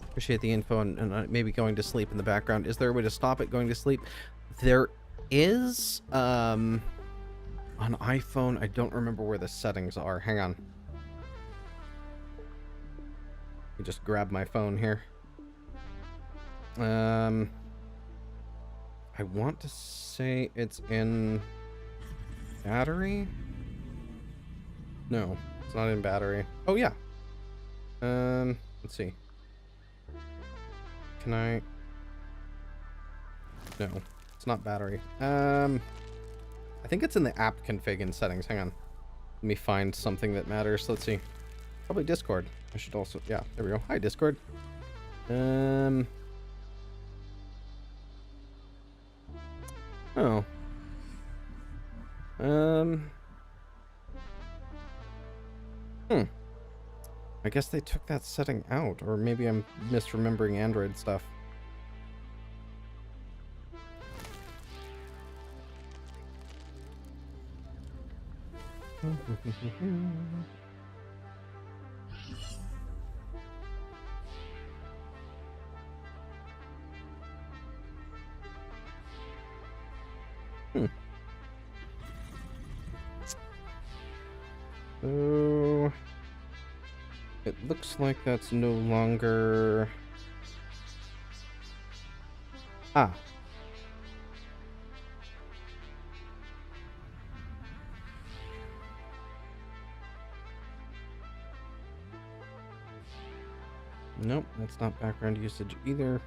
Appreciate the info and maybe going to sleep in the background. Is there a way to stop it going to sleep? There is. On iPhone, I don't remember where the settings are. Hang on. Let me just grab my phone here. I want to say it's in battery. No, it's not in battery. Oh yeah. Let's see. Can I? No, it's not battery. I think it's in the app config in settings. Hang on. Let me find something that matters. Let's see. Probably Discord. I should also, yeah, there we go. Hi, Discord. Oh. I guess they took that setting out, or maybe I'm misremembering Android stuff. It looks like that's no longer... Ah. Nope, that's not background usage either.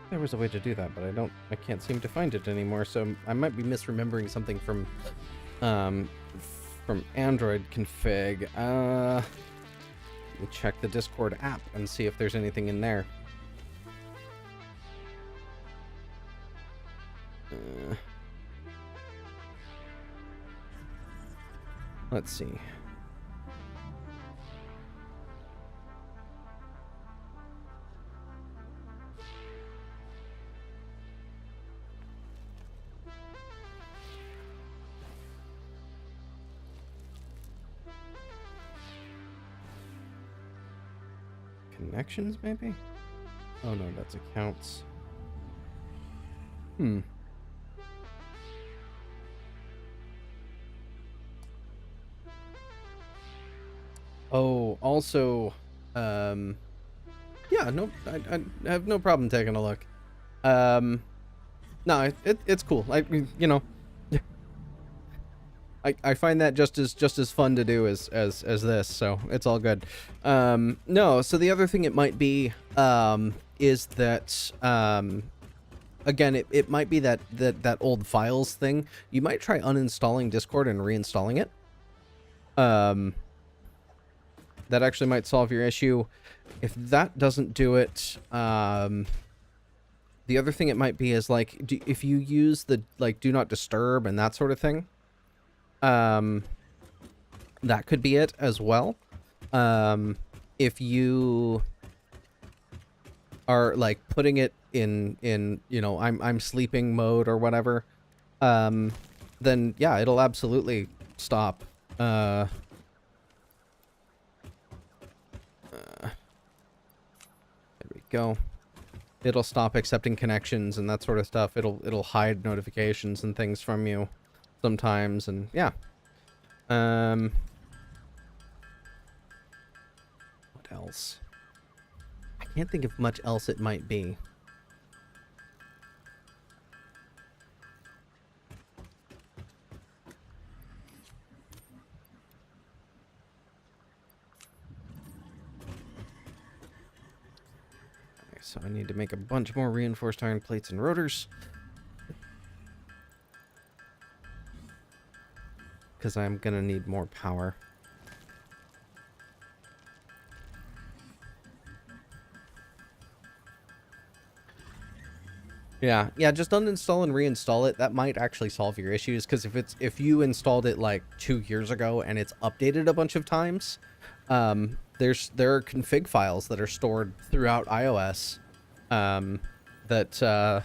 There was a way to do that, but I can't seem to find it anymore, so I might be misremembering something from Android config. Let me check the Discord app and see if there's anything in there. Let's see. Connections, maybe? Oh no, that's accounts. Oh, also, yeah, no, I have no problem taking a look. No, it's cool. You know, I find that just as fun to do as this, so it's all good. No, so the other thing it might be, is that, again, it might be that old files thing. You might try uninstalling Discord and reinstalling it. That actually might solve your issue. If that doesn't do it, the other thing it might be is like, if you use the do not disturb and that sort of thing, that could be it as well. If you are like putting it in you know, I'm sleeping mode or whatever, then yeah, it'll absolutely stop. There we go. It'll stop accepting connections and that sort of stuff. It'll hide notifications and things from you sometimes, and yeah. What else? I can't think of much else it might be. So I need to make a bunch more reinforced iron plates and rotors, because I'm gonna need more power. Yeah, just uninstall and reinstall it. That might actually solve your issues, because if you installed it like 2 years ago and it's updated a bunch of times, there are config files that are stored throughout iOS, that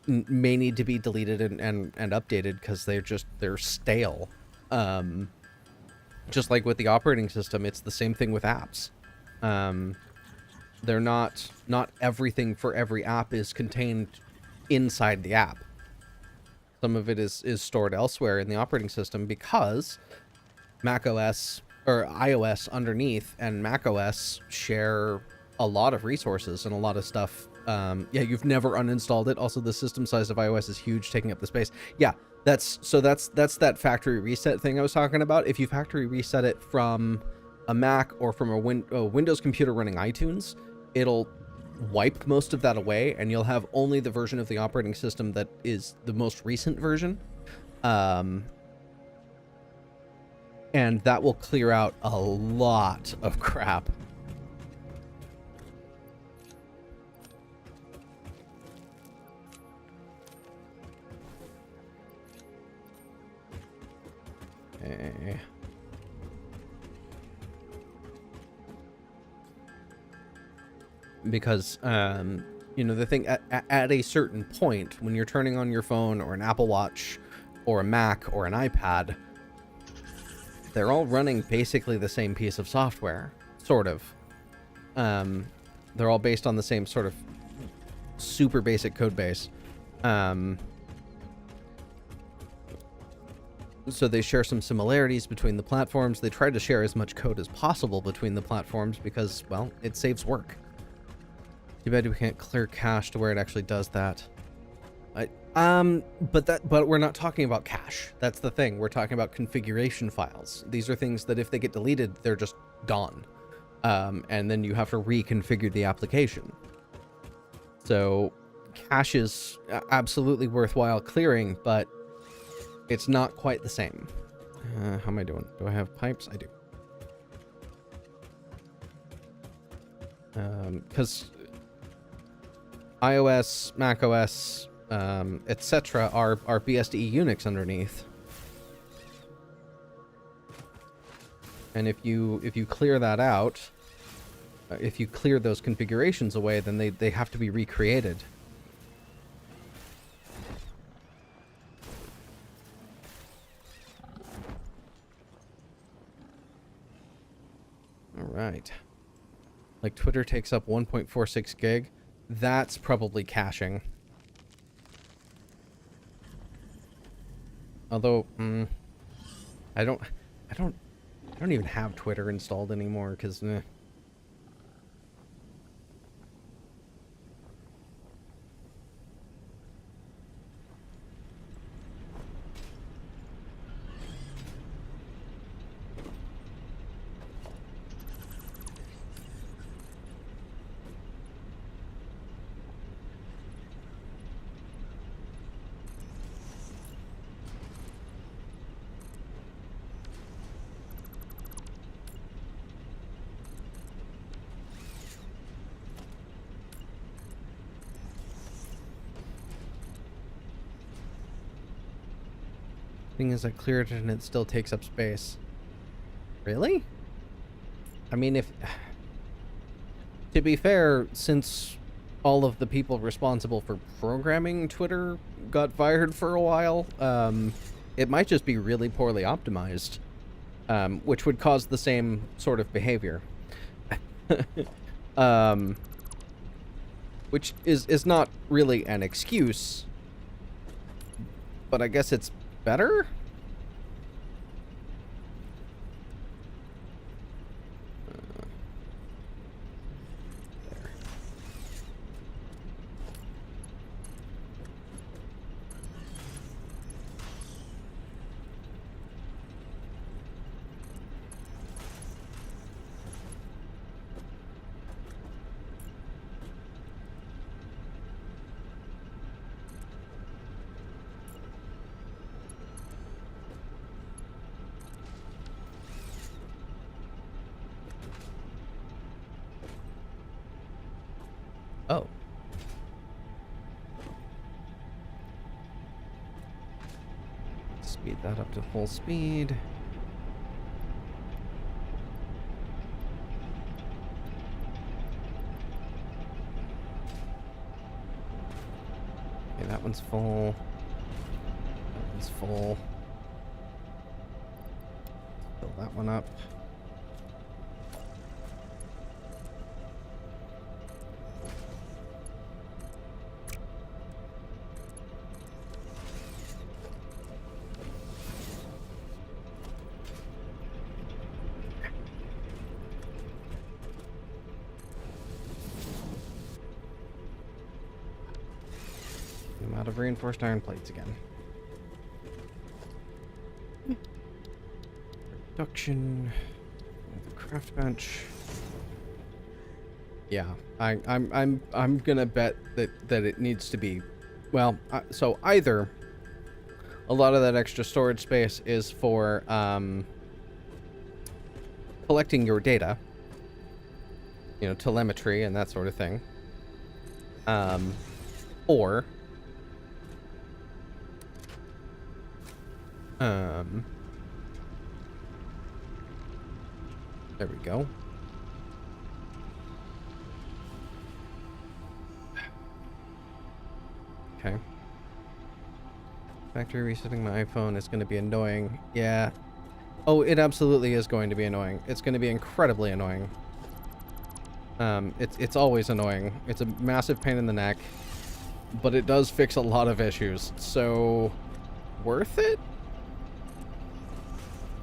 may need to be deleted and updated, because they're stale. Just like with the operating system, it's the same thing with apps. They're not everything for every app is contained inside the app. Some of it is stored elsewhere in the operating system, because macOS or iOS underneath and macOS share a lot of resources and a lot of stuff. Yeah, you've never uninstalled it. Also, the system size of iOS is huge, taking up the space. Yeah, that's that factory reset thing I was talking about. If you factory reset it from a Mac or from a Windows computer running iTunes, it'll wipe most of that away, and you'll have only the version of the operating system that is the most recent version. And that will clear out a lot of crap. Okay. Because, you know, the thing, at a certain point, when you're turning on your phone or an Apple Watch or a Mac or an iPad, they're all running basically the same piece of software, sort of. They're all based on the same sort of super basic code base. So they share some similarities between the platforms. They try to share as much code as possible between the platforms because, well, it saves work. Too bad we can't clear cache to where it actually does that. But we're not talking about cache. That's the thing. We're talking about configuration files. These are things that if they get deleted, they're just gone. And then you have to reconfigure the application. So cache is absolutely worthwhile clearing, but it's not quite the same. How am I doing? Do I have pipes? I do. Because iOS, macOS, etc. are BSD Unix underneath. And if you clear that out, if you clear those configurations away, then they have to be recreated. All right. Like Twitter takes up 1.46 gig. That's probably caching. Although, I don't even have Twitter installed anymore because. Thing is, I cleared it and it still takes up space. Really? I mean, if... To be fair, since all of the people responsible for programming Twitter got fired for a while, it might just be really poorly optimized, which would cause the same sort of behavior. Which is not really an excuse, but I guess it's better? There. Oh. Speed that up to full speed. Okay, that one's full. That one's full. Fill that one up. I'm out of reinforced iron plates again. Production. The craft bench. Yeah, I'm gonna bet that it needs to be, well, so either a lot of that extra storage space is for collecting your data, you know, telemetry and that sort of thing, or there we go. Okay. Factory resetting my iPhone is going to be annoying. Yeah. Oh, it absolutely is going to be annoying. It's going to be incredibly annoying. It's always annoying. It's a massive pain in the neck, but it does fix a lot of issues. So, worth it?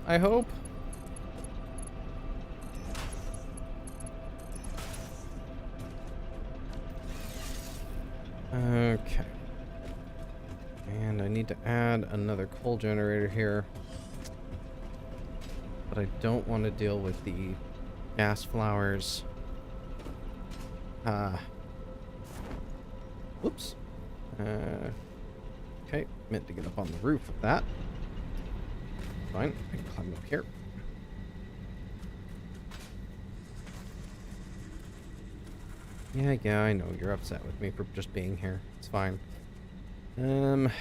I hope. Okay. And I need to add another coal generator here. But I don't want to deal with the gas flowers. Whoops. Okay, meant to get up on the roof of that. Fine, I can climb up here. Yeah, I know you're upset with me for just being here. It's fine. Can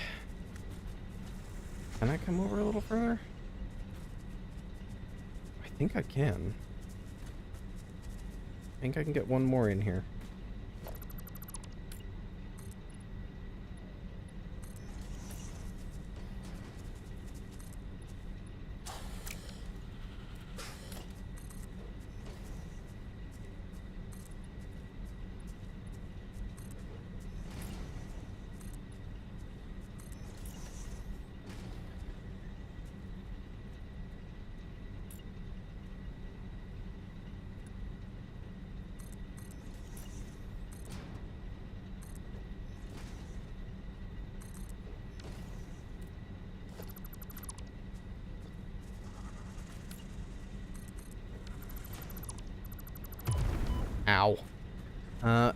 I come over a little further? I think I can. I think I can get one more in here. Ow.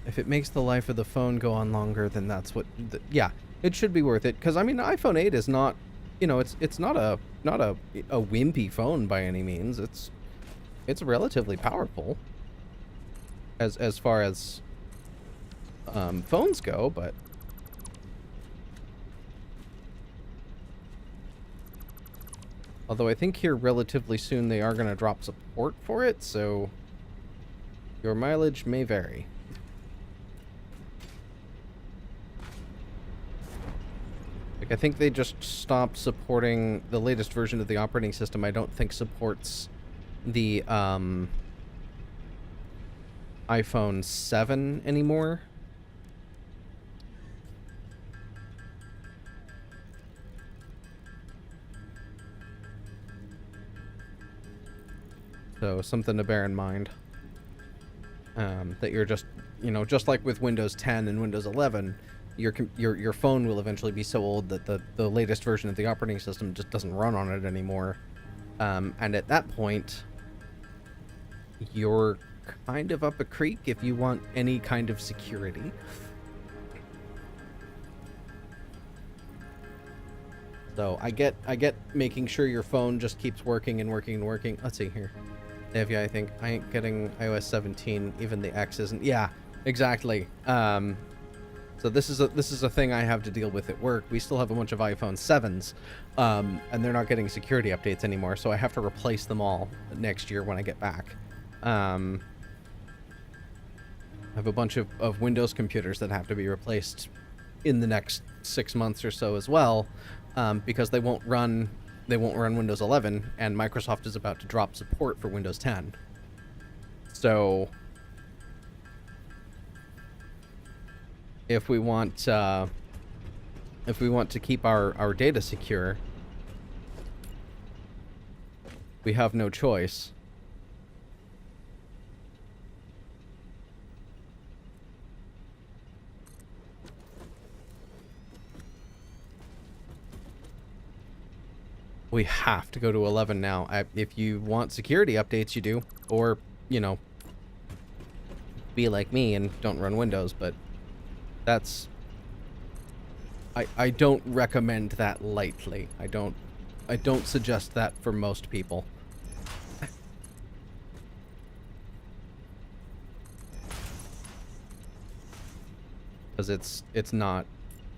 If it makes the life of the phone go on longer, then that's what... yeah, it should be worth it. Because, I mean, iPhone 8 is not... You know, it's not a wimpy phone by any means. It's relatively powerful. As far as... phones go, but... Although I think here relatively soon they are going to drop support for it, so... Your mileage may vary. Like, I think they just stopped supporting the latest version of the operating system. I don't think supports the iPhone 7 anymore. So, something to bear in mind. That you're just, you know, just like with Windows 10 and Windows 11, your phone will eventually be so old that the latest version of the operating system just doesn't run on it anymore. And at that point, you're kind of up a creek if you want any kind of security. So I get making sure your phone just keeps working and working and working. Let's see here. Yeah, I think I ain't getting iOS 17. Even the X isn't. Yeah, exactly. So this is a thing I have to deal with at work. We still have a bunch of iPhone 7s, and they're not getting security updates anymore. So I have to replace them all next year when I get back. I have a bunch of Windows computers that have to be replaced in the next 6 months or so as well, because they won't run Windows 11, and Microsoft is about to drop support for Windows 10. So if we want to keep our data secure, we have no choice. We have to go to 11 now. If you want security updates, you do. Or, you know, be like me and don't run Windows, but that's... I don't recommend that lightly. I don't suggest that for most people. Because it's not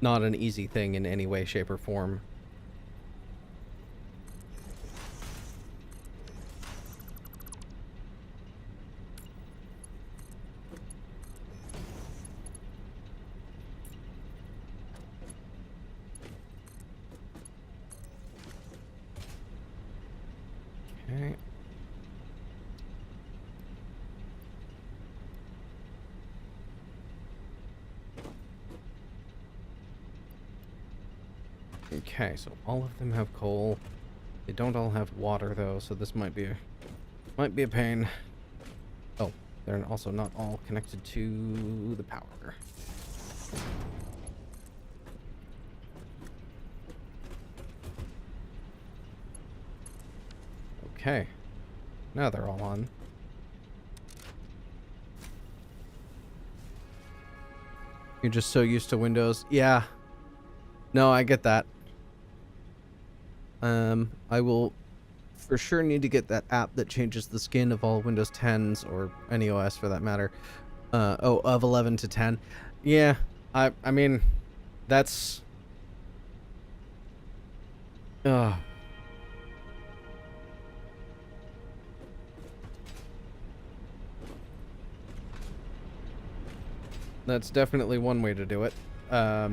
an easy thing in any way, shape, or form. Okay. Okay, so all of them have coal. They don't all have water though, so this might be a pain. Oh, they're also not all connected to the power. Okay. Now they're all on. You're just so used to Windows. Yeah. No, I get that. I will for sure need to get that app that changes the skin of all Windows 10s, or any OS for that matter. Of 11 to 10. Yeah, I mean, that's... That's definitely one way to do it. I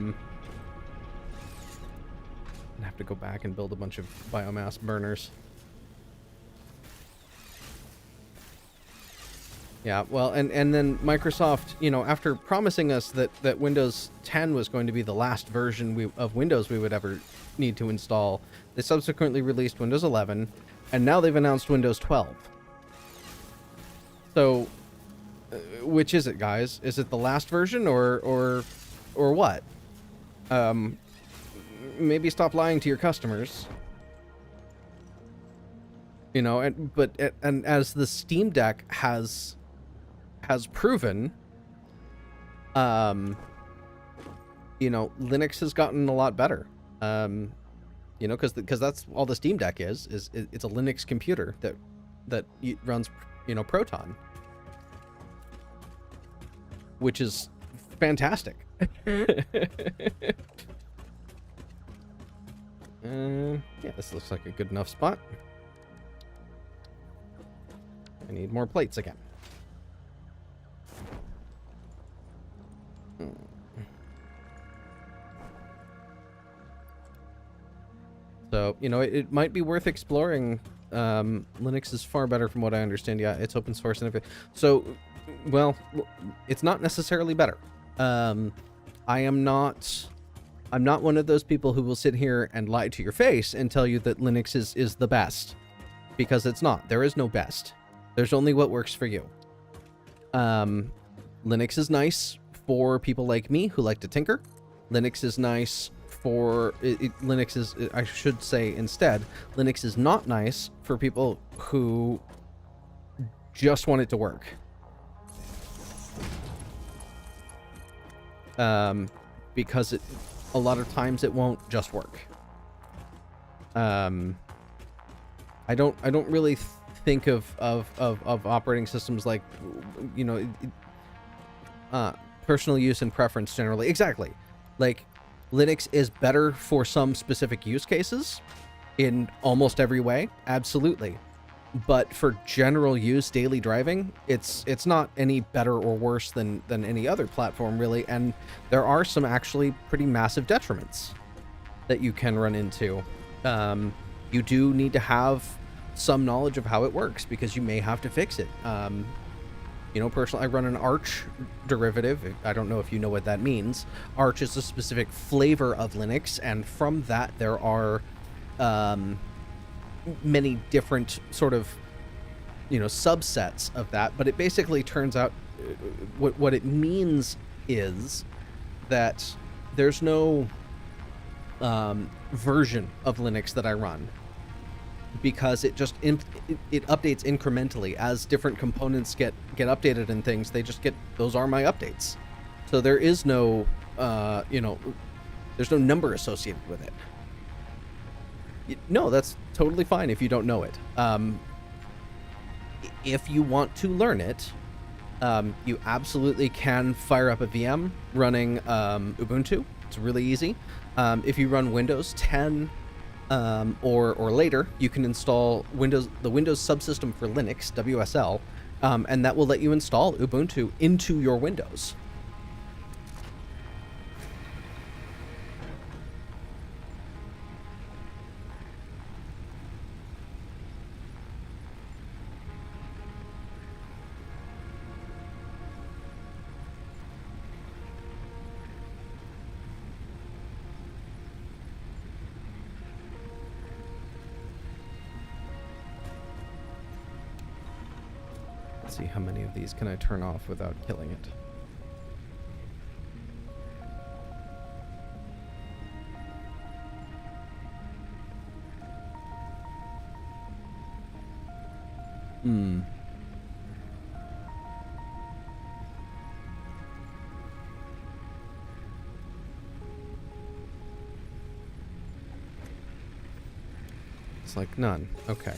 have to go back and build a bunch of biomass burners. Yeah, well, and then Microsoft, you know, after promising us that Windows 10 was going to be the last version of Windows we would ever need to install, they subsequently released Windows 11, and now they've announced Windows 12. So, which is it, guys? Is it the last version or what? Maybe stop lying to your customers. You know, and as the Steam Deck has proven, you know, Linux has gotten a lot better. You know, because that's all the Steam Deck is it's a Linux computer that runs, you know, Proton, which is fantastic. Yeah, this looks like a good enough spot. I need more plates again. So, you know, it might be worth exploring. Linux is far better from what I understand. Yeah, it's open source and everything. So, well, it's not necessarily better. I'm not one of those people who will sit here and lie to your face and tell you that Linux is the best, because it's not. There is no best. There's only what works for you. Linux is nice for people like me who like to tinker. Linux is nice for Linux is, I should say instead, Linux is not nice for people who just want it to work. Because a lot of times it won't just work. I don't really think of operating systems like, you know, personal use and preference generally. Exactly. Like, Linux is better for some specific use cases in almost every way. Absolutely. But for general use, daily driving, it's not any better or worse than any other platform, really. And there are some actually pretty massive detriments that you can run into. You do need to have some knowledge of how it works, because you may have to fix it. You know, personally, I run an Arch derivative. I don't know if you know what that means. Arch is a specific flavor of Linux, and from that there are many different sort of, you know, subsets of that. But it basically turns out what it means is that there's no version of Linux that I run, because it just it updates incrementally as different components get updated and things. They just get, those are my updates. So there is no you know, there's no number associated with it. No, that's totally fine if you don't know it. If you want to learn it, you absolutely can fire up a VM running Ubuntu. It's really easy. If you run Windows 10 or later, you can install the Windows subsystem for Linux, WSL, and that will let you install Ubuntu into your Windows. Let's see, how many of these can I turn off without killing it? Hmm. It's like none. Okay.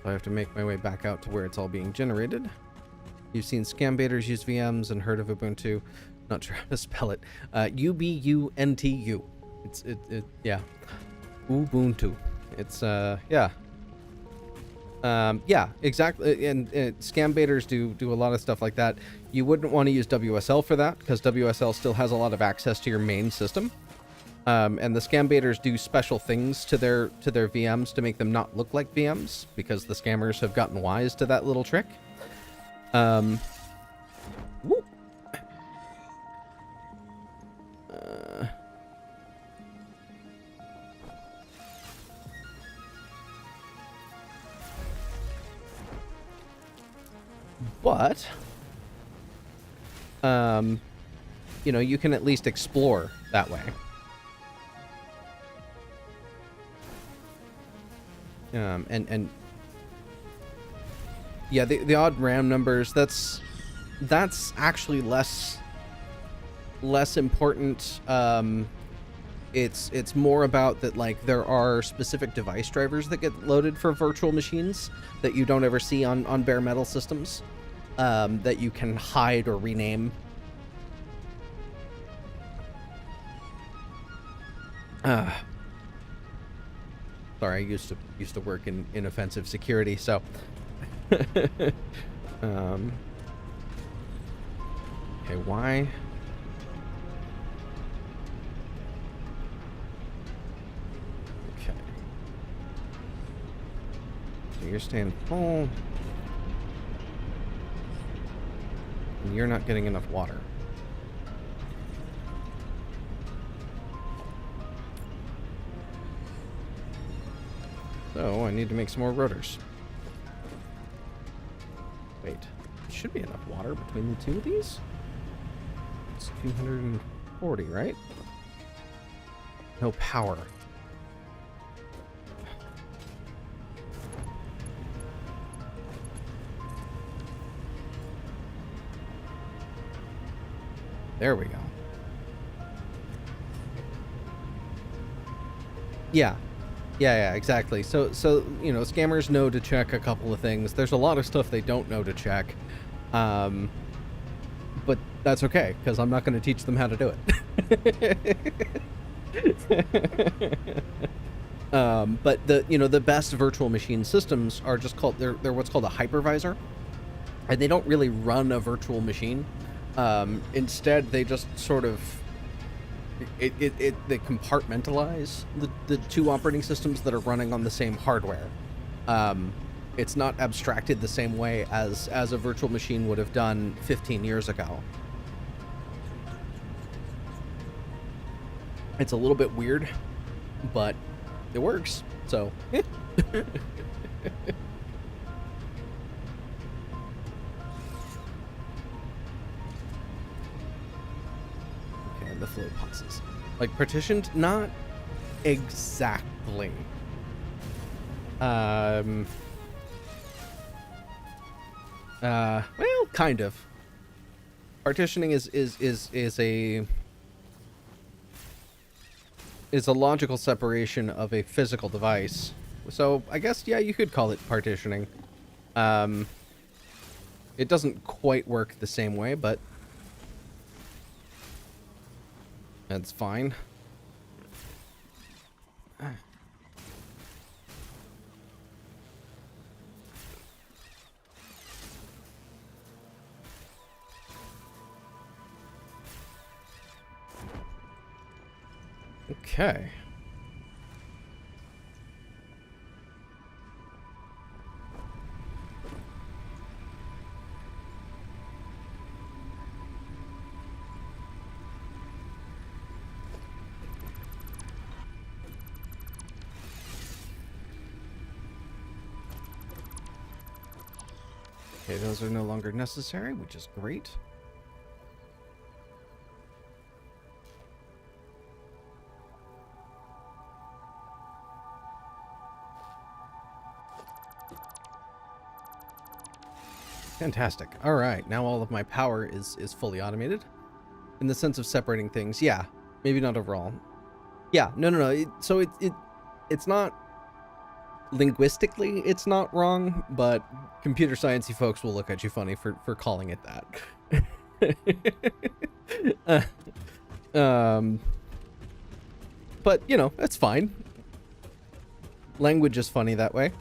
So I have to make my way back out to where it's all being generated. You've seen scam baiters use VMs and heard of Ubuntu. Not sure how to spell it. Ubuntu. Yeah. Ubuntu. It's, yeah. Yeah, exactly. And scam baiters do a lot of stuff like that. You wouldn't want to use WSL for that because WSL still has a lot of access to your main system. And the scam baiters do special things to their VMs to make them not look like VMs because the scammers have gotten wise to that little trick. Woo. But, you know, you can at least explore that way. And yeah, the odd RAM numbers, that's actually less important. It's more about that, like, there are specific device drivers that get loaded for virtual machines that you don't ever see on bare metal systems, that you can hide or rename. Sorry, I used to work in offensive security, so okay, why? Okay. So you're staying full. And you're not getting enough water. So I need to make some more rotors. Wait, there should be enough water between the two of these? It's 240, right? No power. There we go. Yeah. Yeah, exactly. So you know, scammers know to check a couple of things. There's a lot of stuff they don't know to check. But that's okay, because I'm not going to teach them how to do it. But the best virtual machine systems are just called, they're what's called a hypervisor. And they don't really run a virtual machine. Instead, they just sort of they compartmentalize the two operating systems that are running on the same hardware. It's not abstracted the same way as a virtual machine would have done 15 years ago. It's a little bit weird, but it works. So, okay, the flow pauses. Like, partitioned? Not exactly. Well, kind of. Partitioning is a logical separation of a physical device. So I guess, yeah, you could call it partitioning. It doesn't quite work the same way, but that's fine. Okay. Okay, those are no longer necessary, which is great. Fantastic. All right, now all of my power is fully automated. In the sense of separating things, yeah. Maybe not overall. Yeah, no. So it's not linguistically, it's not wrong, but computer sciencey folks will look at you funny for calling it that. But you know, that's fine. Language is funny that way.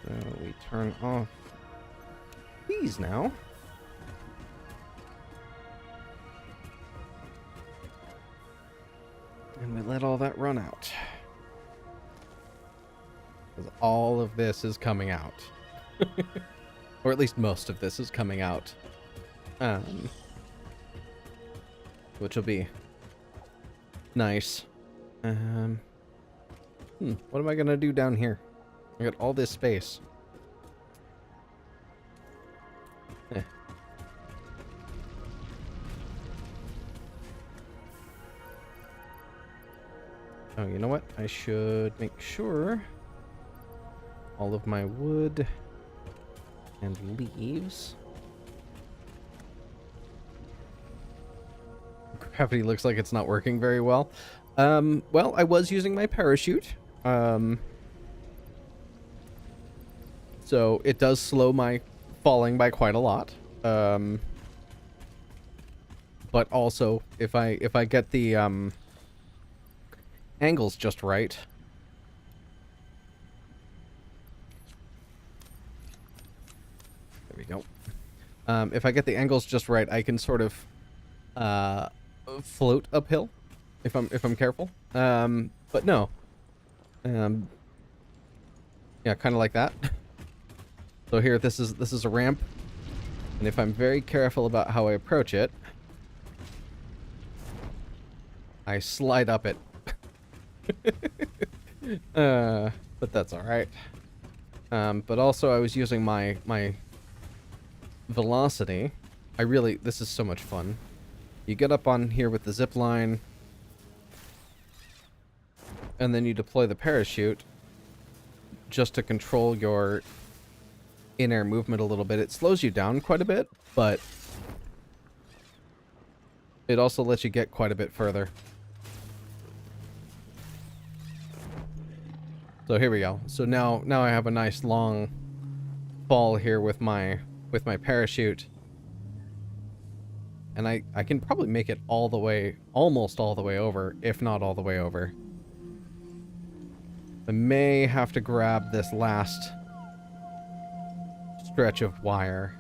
So we turn off these now. And we let all that run out. Because all of this is coming out. Or at least most of this is coming out. Which will be nice. What am I gonna do down here? I got all this space. Oh, you know what? I should make sure all of my wood and leaves. Gravity looks like it's not working very well. Well, I was using my parachute. So it does slow my falling by quite a lot. But also if I get the angles just right. There we go. If I get the angles just right, I can sort of float uphill if I'm careful. But no. Yeah, kind of like that. So here, this is a ramp, and if I'm very careful about how I approach it, I slide up it. But that's all right. But also, I was using my velocity. This is so much fun. You get up on here with the zip line, and then you deploy the parachute just to control your in-air movement a little bit. It slows you down quite a bit, but it also lets you get quite a bit further. So here we go. So now I have a nice long fall here with my parachute. And I can probably make it all the way, almost all the way over, if not all the way over. I may have to grab this last stretch of wire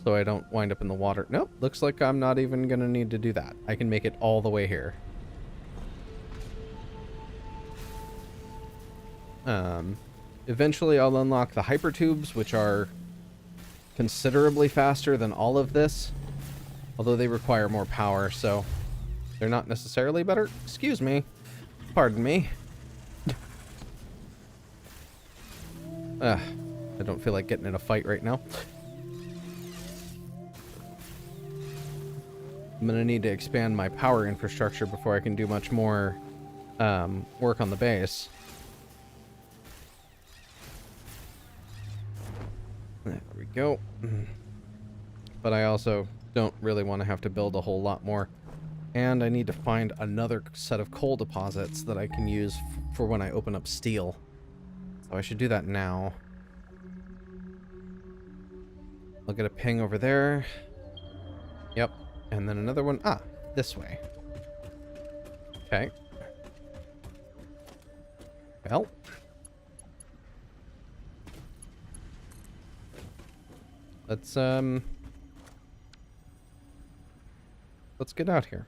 so I don't wind up in the water. Nope, looks like I'm not even gonna need to do that. I can make it all the way here. Eventually I'll unlock the hyper tubes, which are considerably faster than all of this, although they require more power, so they're not necessarily better. Excuse me. Pardon me. I don't feel like getting in a fight right now. I'm gonna need to expand my power infrastructure before I can do much more work on the base. There we go. But I also don't really want to have to build a whole lot more. And I need to find another set of coal deposits that I can use for when I open up steel. So I should do that now. I'll get a ping over there. Yep. And then another one. Ah, this way. Okay. Well. Let's get out here.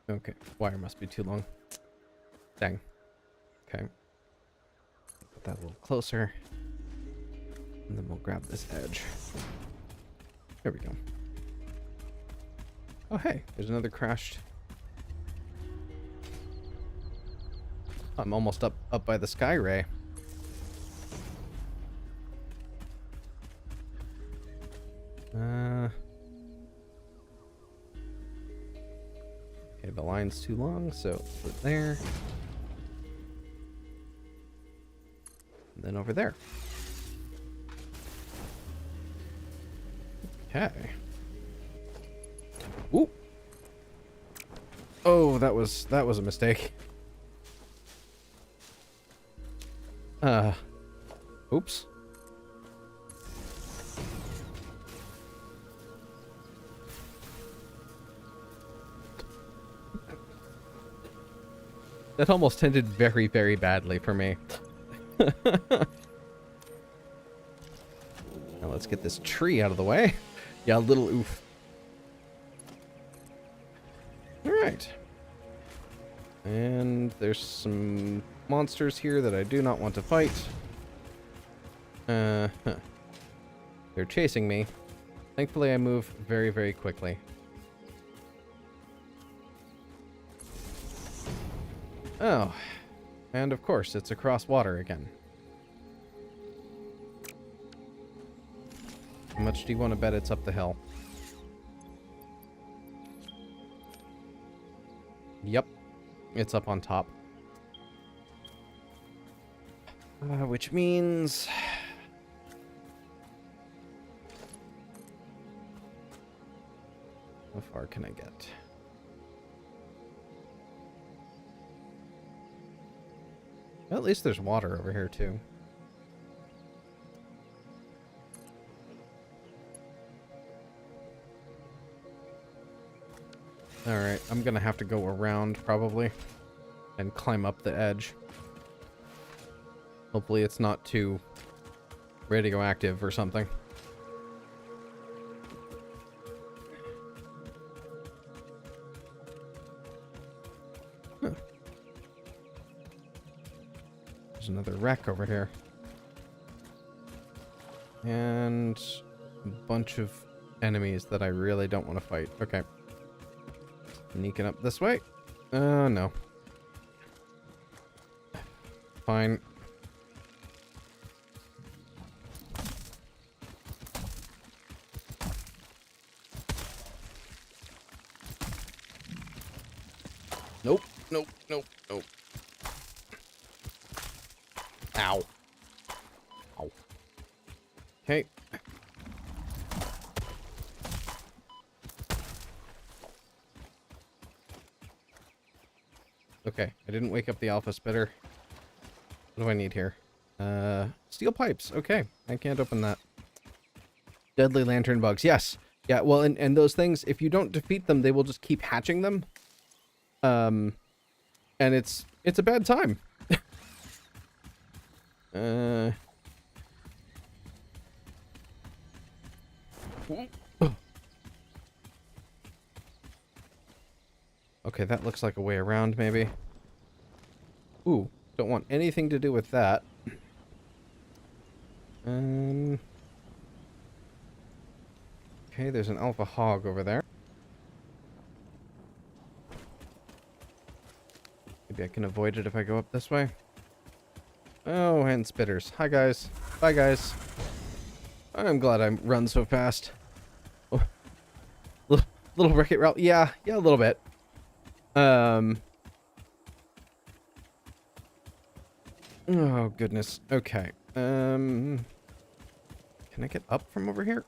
Okay, wire must be too long. Dang. Okay. Put that a little closer. And then we'll grab this edge. There we go. Oh, hey, there's another crashed. I'm almost up by the sky ray. Okay, the line's too long, so put it there. And then over there. Okay. Ooh. Oh, that was a mistake. Oops. That almost ended very, very badly for me. Now let's get this tree out of the way. Yeah, a little oof. Alright. And there's some monsters here that I do not want to fight. They're chasing me. Thankfully, I move very, very quickly. Oh, and of course, it's across water again. How much do you want to bet it's up the hill? Yep, it's up on top. Which means... How far can I get? Well, at least there's water over here, too. Alright, I'm gonna have to go around, probably, and climb up the edge. Hopefully it's not too radioactive or something. Huh. There's another wreck over here. And a bunch of enemies that I really don't want to fight. Okay. Sneaking up this way. No. Fine. Nope, nope, nope, nope. Ow. Ow. Okay. Okay, I didn't wake up the alpha spitter. What do I need here? Steel pipes. Okay, I can't open that. Deadly lantern bugs. Yes. Yeah, well, and those things, if you don't defeat them, they will just keep hatching them. And it's a bad time. Okay, that looks like a way around, maybe. Ooh, don't want anything to do with that. Okay, there's an alpha hog over there. Maybe I can avoid it if I go up this way. Oh, and spitters. Hi, guys. Bye, guys. I'm glad I run so fast. Oh. Little Wreck-It Ralph. Yeah, a little bit. Oh, goodness. Okay. Can I get up from over here?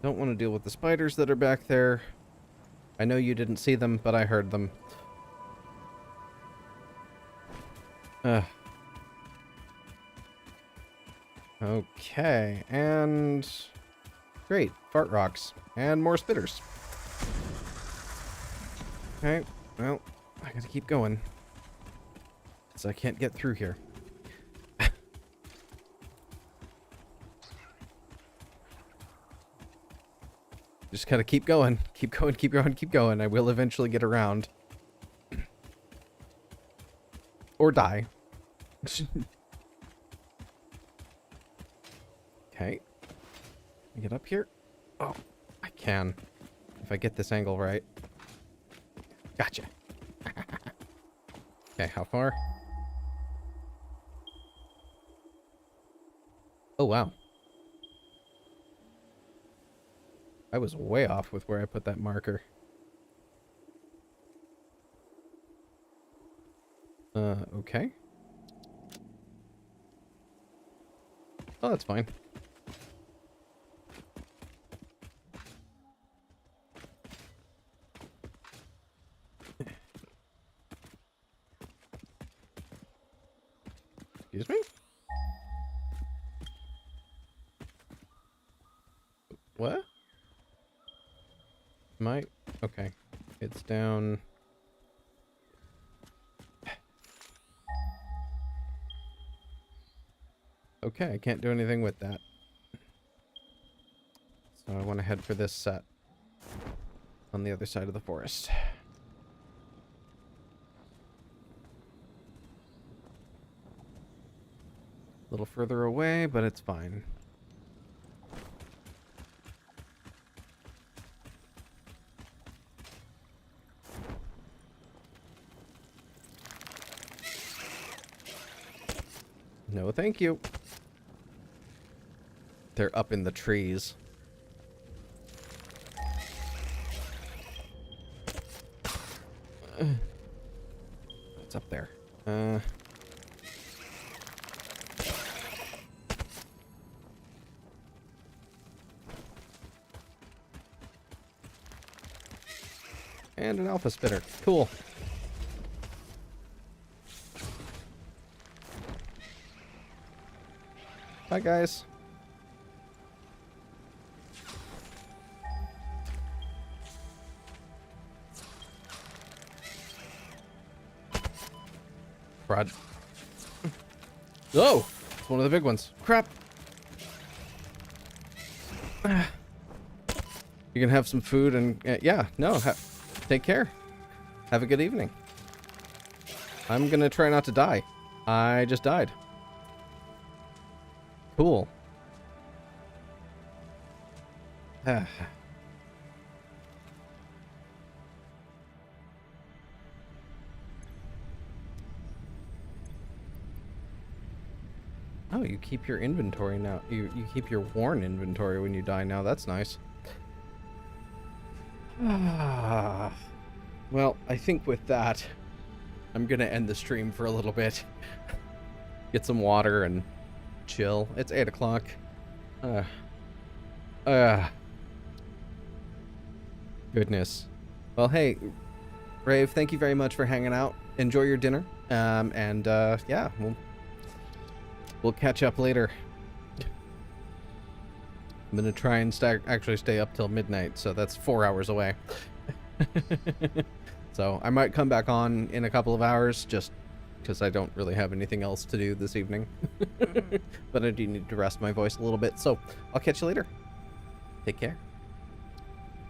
Don't want to deal with the spiders that are back there. I know you didn't see them, but I heard them. Okay, and... Great, fart rocks. And more spitters. Okay, well, I gotta keep going. So I can't get through here. Just gotta keep going. Keep going, keep going, keep going. I will eventually get around. Or die. Okay. Can I get up here? Oh, I can. If I get this angle right. Gotcha. Okay, how far? Oh, wow. I was way off with where I put that marker. Okay. Oh, that's fine. Excuse me? What? Am I? Okay. It's down. Okay, I can't do anything with that. So I want to head for this set on the other side of the forest. A little further away, but it's fine. No, thank you. They're up in the trees. What's up there? And an alpha spitter. Cool. Bye, guys. Rod. Oh! It's one of the big ones. Crap! You can have some food and... yeah, no. Take care. Have a good evening. I'm gonna try not to die. I just died. Cool. Oh, you keep your inventory now. You keep your worn inventory when you die now. That's nice. Well, I think with that, I'm gonna end the stream for a little bit. Get some water and chill. It's 8 o'clock. Goodness. Well, hey, Rave, thank you very much for hanging out. Enjoy your dinner. Yeah, we'll catch up later. I'm gonna try and actually stay up till midnight, so that's 4 hours away. So I might come back on in a couple of hours, just because I don't really have anything else to do this evening. But I do need to rest my voice a little bit, so I'll catch you later. Take care.